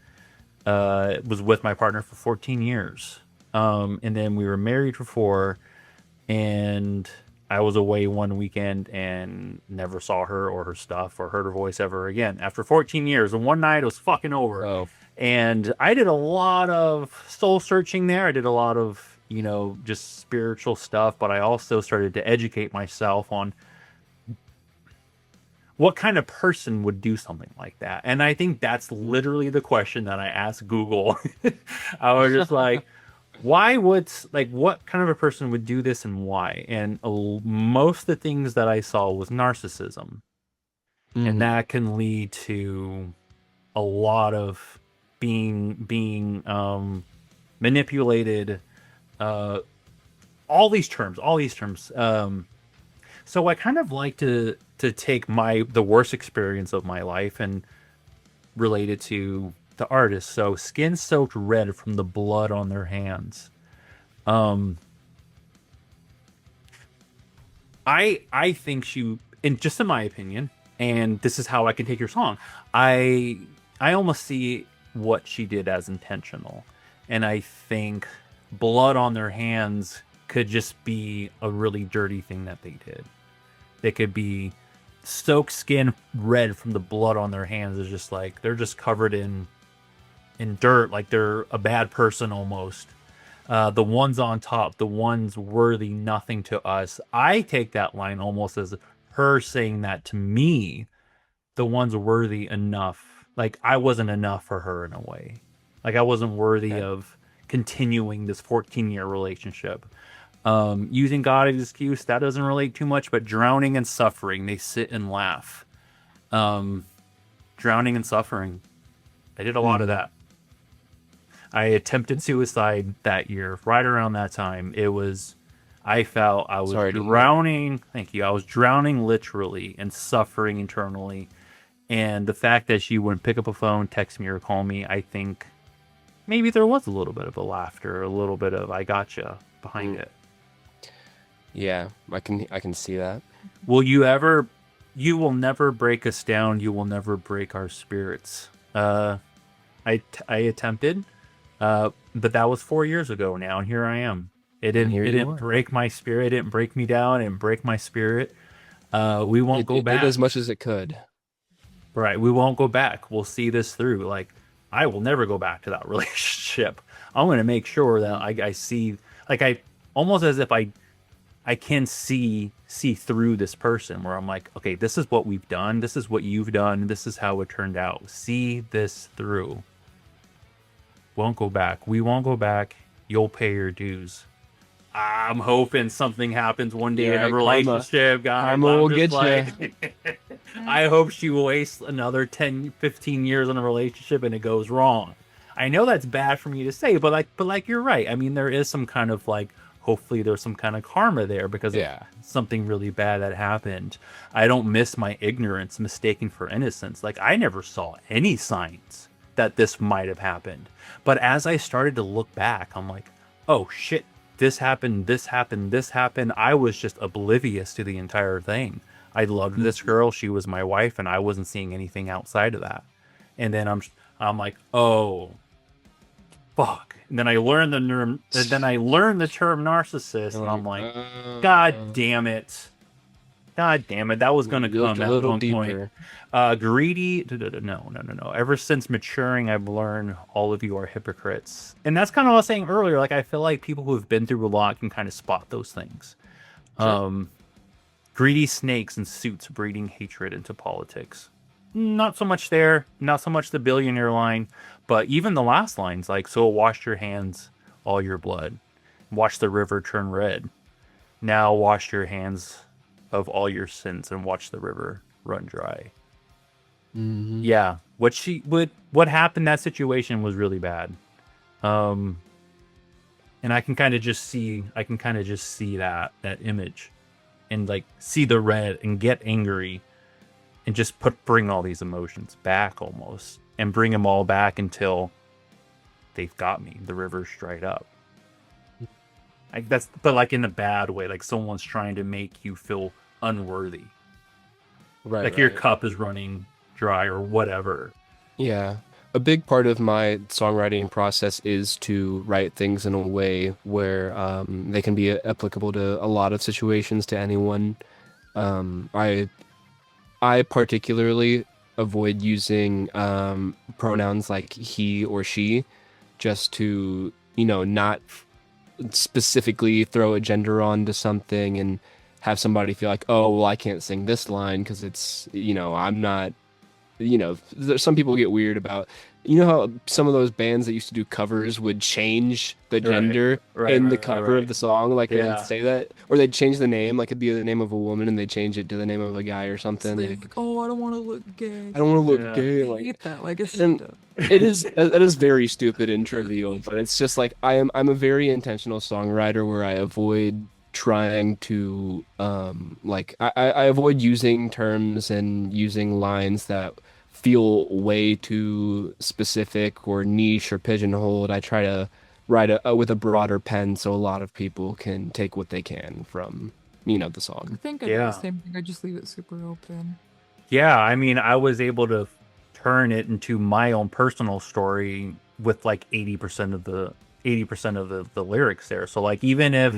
was with my partner for 14 years. And then we were married for 4, and I was away one weekend and never saw her or her stuff or heard her voice ever again after 14 years. And one night it was fucking over. Oh, And I did a lot of soul searching there. I did a lot of, just spiritual stuff, but I also started to educate myself on what kind of person would do something like that. And I think that's literally the question that I asked Google. I was just like, what kind of a person would do this and why? And most of the things that I saw was narcissism. And that can lead to a lot of being manipulated, all these terms. So I kind of like to take the worst experience of my life and relate it to the artist. So skin soaked red from the blood on their hands. I think just in my opinion, and this is how I can take your song, I almost see what she did as intentional. And I think blood on their hands could just be a really dirty thing that they did. They could be soaked skin red from the blood on their hands. Is just like they're just covered in dirt, like they're a bad person almost. The ones on top, the ones worthy nothing to us. I take that line almost as her saying that to me, the ones worthy enough. Like I wasn't enough for her in a way. Like I wasn't worthy of continuing this 14-year relationship. Using God as excuse, that doesn't relate too much, but drowning and suffering, they sit and laugh. Drowning and suffering. I did a lot of that. I attempted suicide that year, right around that time. I felt I was drowning. Thank you. I was drowning literally and suffering internally. And the fact that she wouldn't pick up a phone, text me, or call me, I think maybe there was a little bit of a laughter, a little bit of "I gotcha" behind it. Yeah, I can see that. You will never break us down. You will never break our spirits. I attempted, but that was 4 years ago now, and here I am. It didn't break my spirit. It didn't break me down. It didn't break my spirit. We won't go back. It did as much as it could. Right. We won't go back. We'll see this through. Like, I will never go back to that relationship. I'm going to make sure that I see, like, I almost as if I can see through this person, where I'm like, okay, this is what we've done. This is what you've done. This is how it turned out. See this through. Won't go back. We won't go back. You'll pay your dues. I'm hoping something happens one day in a relationship, guys. Karma will get you. I hope she wastes another 10, 15 years in a relationship and it goes wrong. I know that's bad for me to say, but like you're right. I mean, there is some kind of like, hopefully there's some kind of karma there because of something really bad that happened. I don't miss my ignorance, mistaken for innocence. Like, I never saw any signs that this might have happened. But as I started to look back, I'm like, oh shit, this happened, this happened, this happened. I was just oblivious to the entire thing. I loved this girl. She was my wife, and I wasn't seeing anything outside of that. And then I'm like, oh, fuck. And then I learned the term narcissist, and I'm like, God damn it. God damn it. That was going to come at one point. Greedy. No. Ever since maturing, I've learned all of you are hypocrites. And that's kind of what I was saying earlier. Like, I feel like people who have been through a lot can kind of spot those things. Sure. Greedy snakes in suits breeding hatred into politics. Not so much there. Not so much the billionaire line. But even the last lines, like, so wash your hands, all your blood. Watch the river turn red. Now wash your hands of all your sins and watch the river run dry. Mm-hmm. Yeah, what happened in that situation was really bad. And I can kind of just see that image and like see the red and get angry and just bring all these emotions back almost and bring them all back until they've got me. The river's dried up. But like in a bad way, like someone's trying to make you feel unworthy. Right. Like your cup is running dry or whatever. Yeah. A big part of my songwriting process is to write things in a way where they can be applicable to a lot of situations, to anyone. I particularly avoid using pronouns like he or she, just to, not specifically throw a gender onto something and have somebody feel like, oh, well, I can't sing this line because it's, I'm not, some people get weird about, how some of those bands that used to do covers would change the gender in the cover of the song, like they'd say that, or they'd change the name, like it'd be the name of a woman and they'd change it to the name of a guy or something. Like, oh, I don't want to look gay. I don't want to look gay. I hate that. Like, it's that is very stupid and trivial, but it's just like I'm a very intentional songwriter where I avoid trying to I avoid using terms and using lines that feel way too specific or niche or pigeonholed. I try to write with a broader pen so a lot of people can take what they can from the song. I think I do the same thing. I just leave it super open. Yeah, I mean, I was able to turn it into my own personal story with like 80% of the lyrics there. So like, even if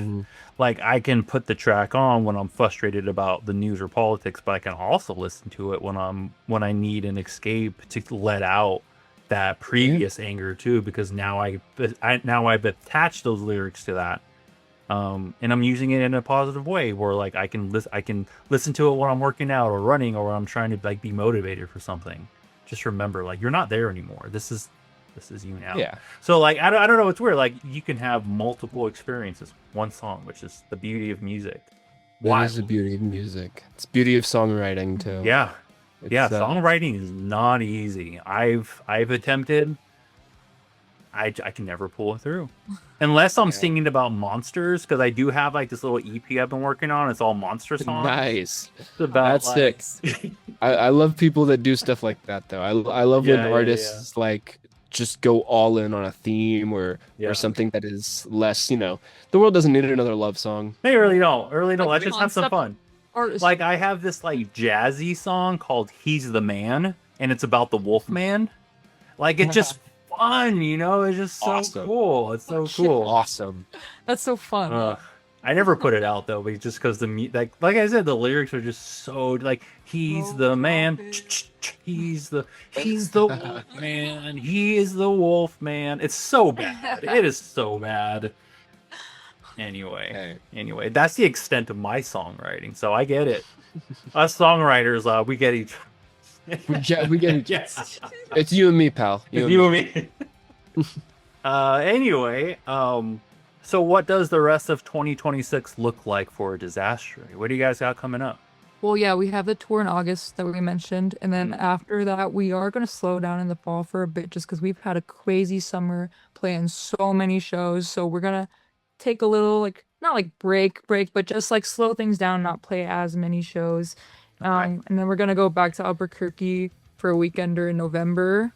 like I can put the track on when I'm frustrated about the news or politics, but I can also listen to it when I need an escape to let out that previous anger too, because now I've attached those lyrics to that. And I'm using it in a positive way where like I can listen to it when I'm working out or running or when I'm trying to like be motivated for something. Just remember, like, you're not there anymore. This is This is you now. Yeah. So like I don't know. It's weird. Like you can have multiple experiences, one song, which is the beauty of music. That is the beauty of music. It's the beauty of songwriting too. Yeah. Yeah, It's, songwriting is not easy. I've attempted. I can never pull it through, unless I'm singing about monsters. Because I do have like this little EP I've been working on. It's all monster songs. Nice. It's about, That's sick. I love people that do stuff like that though. I love when Yeah, artists like just go all in on a theme or Yeah. something that is less. You know, the world doesn't need another love song. They really don't. Really don't. Like Let's just have some concept fun. Artist. Like I have this like jazzy song called "He's the Man," and it's about the Wolf Man. Like it's just fun, you know. It's just so Awesome. cool. It's so cool. Awesome. That's so fun. I never put it out though, but just because like I said, the lyrics are just so like he's the man, he's the wolf man, he is the wolf man. It's so bad. It is so bad. Anyway, that's the extent of my songwriting, so I get it. Us songwriters, we get each. We get Yes, it's you and me, pal. you and me. Anyway, so what does the rest of 2026 look like for Disastry? What do you guys got coming up? Well, yeah, we have the tour in August that we mentioned, and then after that, we are going to slow down in the fall for a bit just because we've had a crazy summer playing so many shows. So we're going to take a little, like, not like break, but just like slow things down, not play as many shows. And then we're going to go back to Albuquerque for a weekender in November,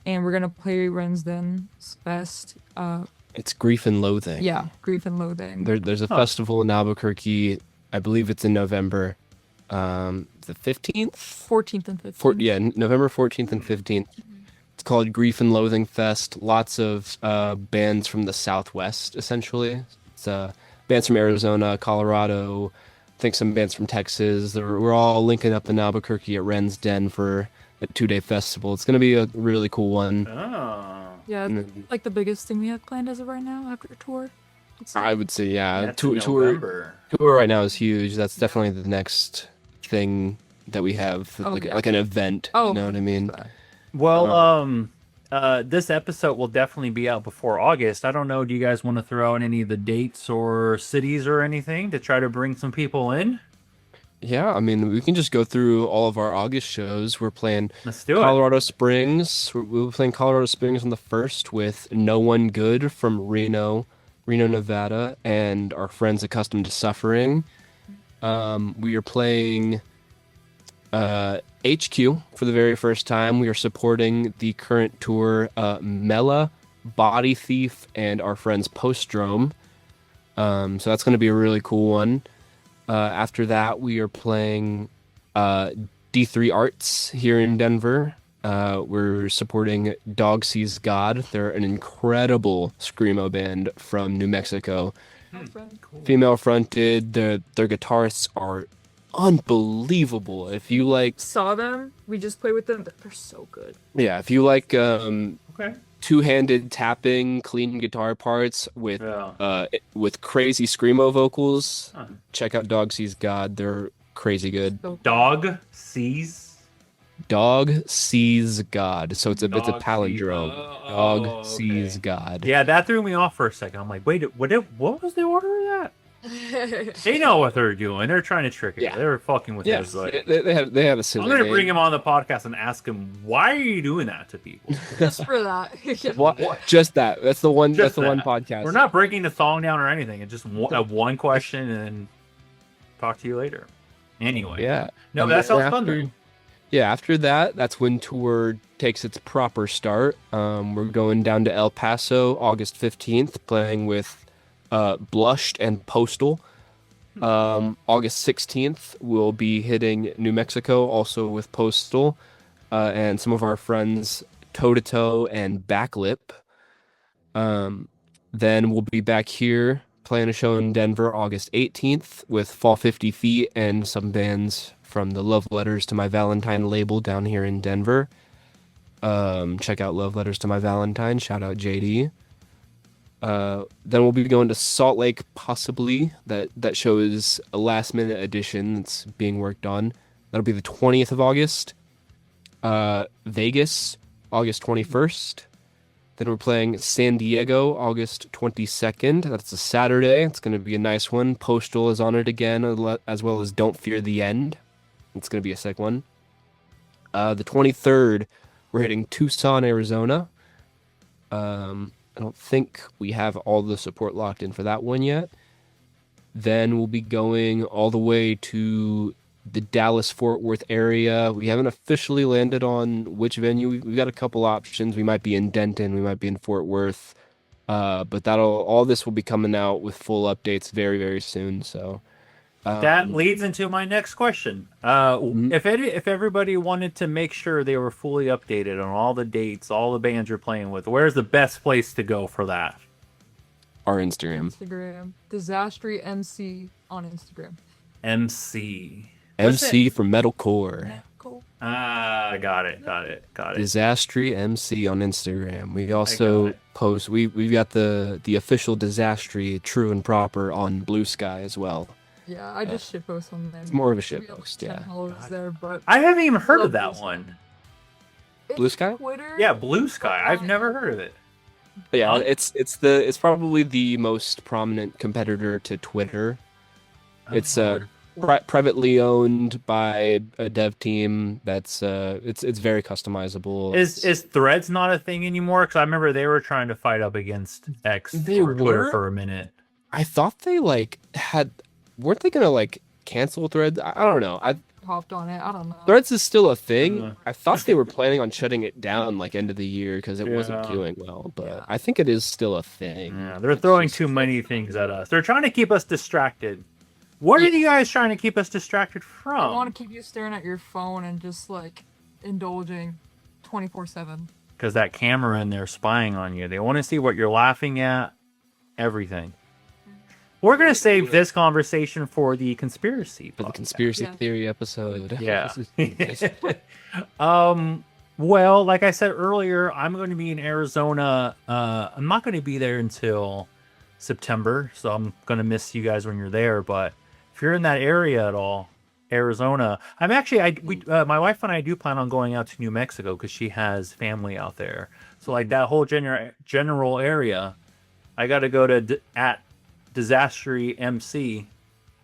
and we're going to play Rensden's Fest. It's Grief and Loathing. Yeah, Grief and Loathing. There's a festival in Albuquerque. I believe it's in November. The 15th? 14th and 15th. November 14th and 15th. It's called Grief and Loathing Fest. Lots of bands from the Southwest, essentially. It's bands from Arizona, Colorado, I think some bands from Texas. We're all linking up in Albuquerque at Ren's Den for a 2-day festival. It's going to be a really cool one. Oh, Yeah, like the biggest thing we have planned as of right now after a tour. I would say, yeah. that's in Tour November. right now is huge. That's definitely the next thing that we have, yeah. like an event. Oh, you know what I mean? Well, this episode will definitely be out before August. I don't know. Do you guys want to throw out any of the dates or cities or anything to try to bring some people in? Yeah, I mean, we can just go through all of our August shows. We're playing Let's do it. Colorado Springs. We're playing Colorado Springs on the 1st with No One Good from Reno, Nevada, and our friends Accustomed to Suffering. We are playing HQ for the very first time. We are supporting the current tour, Mela, Body Thief, and our friends Postdrome. So that's going to be a really cool one. After that, we are playing D3 Arts here in Denver. We're supporting Dog Sees God. They're an incredible screamo band from New Mexico. Female fronted. Their guitarists are unbelievable. If you like, Saw them. We just played with them. They're so good. yeah, if you like Okay. two-handed tapping, clean guitar parts with crazy screamo vocals, check out Dog Sees God. They're crazy good. Dog sees. Dog Sees God. So it's a Dog palindrome. sees- Dog oh, Sees okay. God. Yeah, that threw me off for a second. I'm like, wait, what was the order of that? They know what they're doing. They're trying to trick us. Yeah. They're fucking with Yeah, us. Like, they have a I'm silly gonna name. bring him on the podcast and ask him, why are you doing that to people? Just for that. What? Just that. That's the one. Just that's the one that. podcast. We're not breaking the song down or anything. It's just one question and then talk to you later. Anyway. Yeah. No, And that then sounds fun. after- Though. Yeah, after that, that's when tour takes its proper start. We're going down to El Paso August 15th, playing with Blushed and Postal. August 16th, we'll be hitting New Mexico, also with Postal, and some of our friends Toe to Toe and Backlip. Then we'll be back here playing a show in Denver August 18th with Fall 50 Feet and some bands from the Love Letters to My Valentine label down here in Denver. Check out Love Letters to My Valentine. Shout out JD. Then we'll be going to Salt Lake, possibly. That show is a last minute addition that's being worked on. That'll be the 20th of August. Vegas, August 21st. Then we're playing San Diego, August 22nd. That's a Saturday. It's going to be a nice one. Postal is on it again, as well as Don't Fear the End. It's going to be a sick one. The 23rd, we're hitting Tucson, Arizona. I don't think we have all the support locked in for that one yet. Then we'll be going all the way to the Dallas-Fort Worth area. We haven't officially landed on which venue. We've got a couple options. We might be in Denton. We might be in Fort Worth. But all this will be coming out with full updates very, very soon. So That leads into my next question. If everybody wanted to make sure they were fully updated on all the dates, all the bands you're playing with, where's the best place to go for that? our Instagram. Disastry MC on Instagram. MC. MC for metalcore. Cool. Ah, got it. Disastry MC on Instagram. We also post. We've got the official Disastry True and Proper on Blue Sky as well. Yeah, I just shitpost on there. It's more of a Maybe like shitpost, 10 yeah. followers there, but I haven't even heard of Love that Blue one. Blue Sky? Twitter. Yeah, Blue Sky. I've never heard of it. But yeah, it's probably the most prominent competitor to Twitter. It's privately owned by a dev team that's it's very customizable. Is Threads not a thing anymore? Because I remember they were trying to fight up against X They or Twitter were? for a minute. I thought they weren't they gonna cancel Threads? I don't know. Hopped on it. I don't know. Threads is still a thing. I thought they were planning on shutting it down end of the year because it wasn't Yeah. doing well. But Yeah. I think it is still a thing. Yeah, they're throwing too many things at us. They're trying to keep us distracted. What are you guys trying to keep us distracted I want from? to keep you staring at your phone and just indulging 24/7. Because that camera in there spying on you. They want to see what you're laughing at. Everything. We're going to save this conversation for the conspiracy. For the podcast. conspiracy Yeah. theory episode. Yeah. Well, like I said earlier, I'm going to be in Arizona. I'm not going to be there until September, so I'm going to miss you guys when you're there. But if you're in that area at all, Arizona, I'm actually, my wife and I do plan on going out to New Mexico because she has family out there. So that whole general area, I got to go to at Disastry MC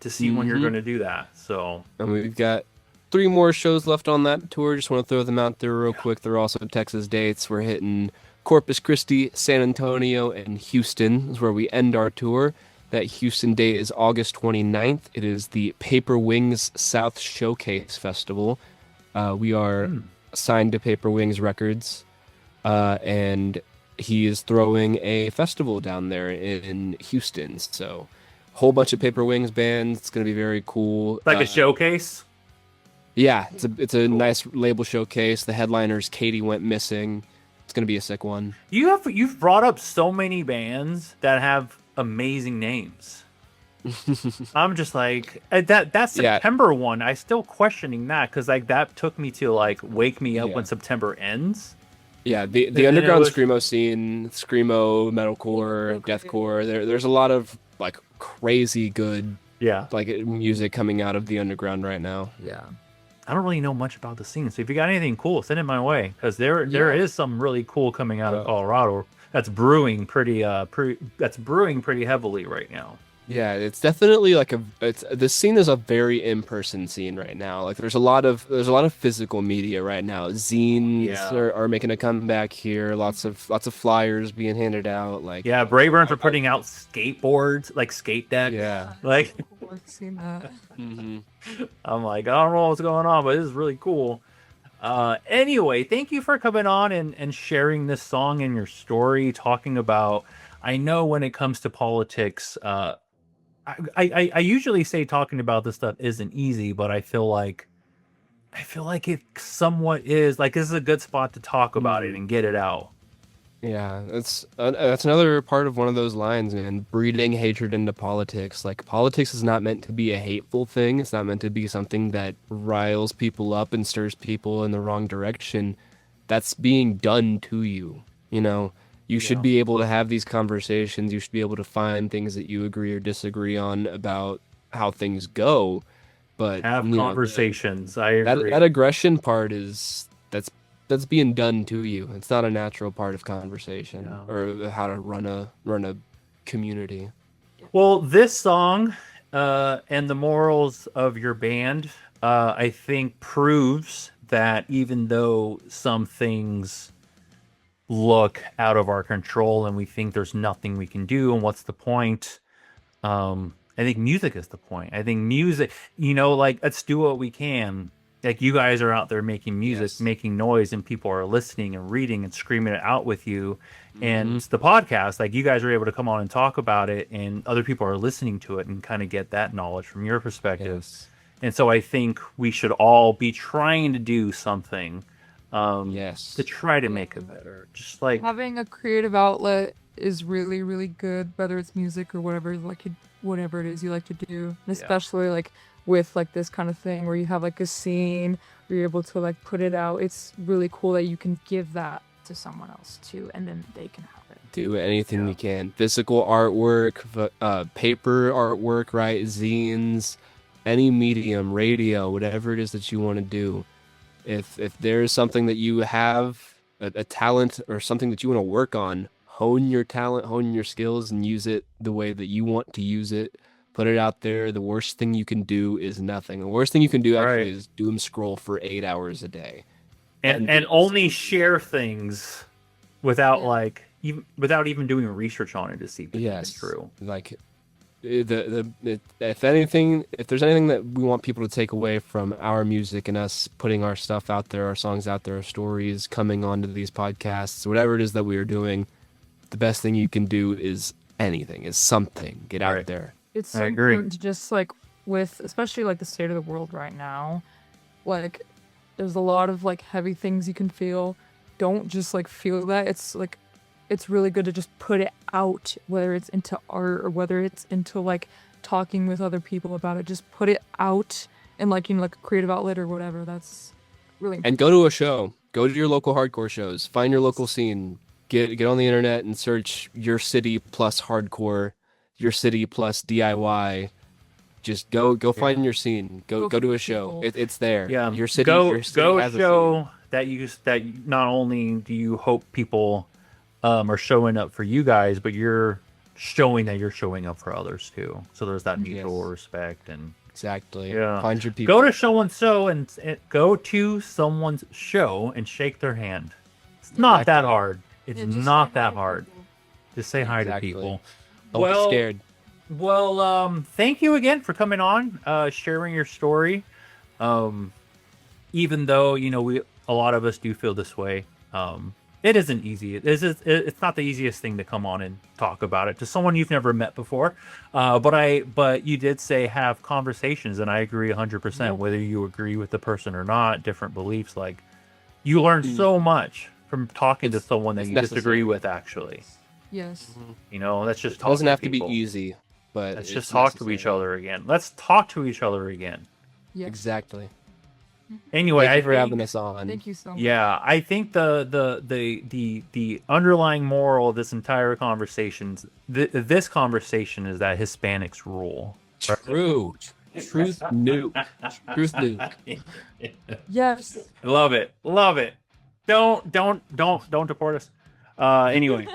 to see when you're going to do that. So And we've got 3 more shows left on that tour. Just want to throw them out there real quick. They're also Texas dates. We're hitting Corpus Christi, San Antonio, and Houston is where we end our tour. That Houston date is August 29th. It is the Paper Wings South Showcase Festival. We are signed to Paper Wings Records, and he is throwing a festival down there in Houston. So, a whole bunch of Paper Wings bands. It's going to be very cool. like a showcase. Yeah, it's a nice label showcase. The headliners, Katie Went Missing. It's going to be a sick one. You've brought up so many bands that have amazing names. I'm just that September one. I still questioning that because that took me to wake me up when September ends. Yeah, the then underground it was- screamo scene, screamo, metalcore, deathcore. There's a lot of crazy good Yeah, music coming out of the underground right now. Yeah. I don't really know much about the scene. So if you got anything cool, send it my way because there is some really cool coming out of Colorado that's brewing pretty heavily right now. Yeah, it's definitely the scene is a very in-person scene right now. There's a lot of physical media right now. Zines are making a comeback here. Lots of flyers being handed out. Yeah, Brayburns are putting out skateboards, skate decks. Yeah. I've seen that. I'm I don't know what's going on, but this is really cool. Anyway, thank you for coming on and sharing this song and your story, talking about, I know when it comes to politics, I usually say talking about this stuff isn't easy, but I feel like it somewhat is. This is a good spot to talk about it and get it out. Yeah, that's another part of one of those lines, man. Breeding hatred into politics. Politics is not meant to be a hateful thing. It's not meant to be something that riles people up and stirs people in the wrong direction. That's being done to you. You should be able to have these conversations. You should be able to find things that you agree or disagree on about how things go. But Have conversations. I agree. That aggression part that's that's being done to you. It's not a natural part of conversation Yeah. or how to run a community. Well, this song and the morals of your band, I think, proves that even though some things look out of our control and we think there's nothing we can do and what's the point, I think music is the point. I think music, like, let's do what we can. Like, you guys are out there making music, Yes. making noise, and people are listening and reading and screaming it out with you. And it's the podcast, like, you guys are able to come on and talk about it, and other people are listening to it and kind of get that knowledge from your perspective. Yes. And so I think we should all be trying to do something Yes. to try to make it better. Just like, Having a creative outlet is really, really good, whether it's music or whatever it is you like to do. And especially like with like this kind of thing where you have like a scene where you're able to like put it out. It's really cool that you can give that to someone else too, and then they can have it. Do anything you can. Physical artwork, paper artwork, right? Zines, any medium, radio, whatever it is that you want to do. If there's something that you have, a talent or something that you want to work on, hone your talent, hone your skills, and use it the way that you want to use it. Put it out there. The worst thing you can do is nothing. The worst thing you can do actually is doom scroll for 8 hours a day. and only share things without without even doing research on it to see if it's true. Like if there's anything that we want people to take away from our music and us putting our stuff out there, our songs out there, our stories coming onto these podcasts, whatever it is that we are doing, the best thing you can do is something. Get out there. It's so I agree. important to just like with especially like the state of the world right now, like there's a lot of like heavy things you can feel. Don't just like feel that. It's really good to just put it out, whether it's into art or whether it's into like talking with other people about it. Just put it out in like, like a creative outlet or whatever. That's really important. And go to a show. Go to your local hardcore shows. Find your local scene. Get on the internet and search your city plus hardcore, your city plus DIY. Just go find your scene. Go to a show. It's there. Yeah, Your city. Go has a show that not only do you hope people are showing up for you guys, but you're showing that you're showing up for others too. So there's that mutual respect and exactly. Yeah. Find your people. Go to so and go to someone's show and shake their hand. It's not that hard. It's not that hard. Just say hi to people. Don't be scared. Well, thank you again for coming on, sharing your story. Even though a lot of us do feel this way, it isn't easy. It's not the easiest thing to come on and talk about it to someone you've never met before. But you did say have conversations, and I agree 100%. Whether you agree with the person or not, different beliefs, like you learn so much from talking to someone that you disagree with. Actually, Yes. That's just It doesn't have to be people. easy, but Let's it's just talk to necessary. each other again. Let's talk to each other again. Yes. Exactly. Anyway, Thank you for I having think, us on. Thank you so much. yeah, I think the underlying moral of this entire conversation, this conversation, is that Hispanics rule. True. Truth nuke. Truth nuke. Yes. Love it. Love it. Don't deport us. Anyway.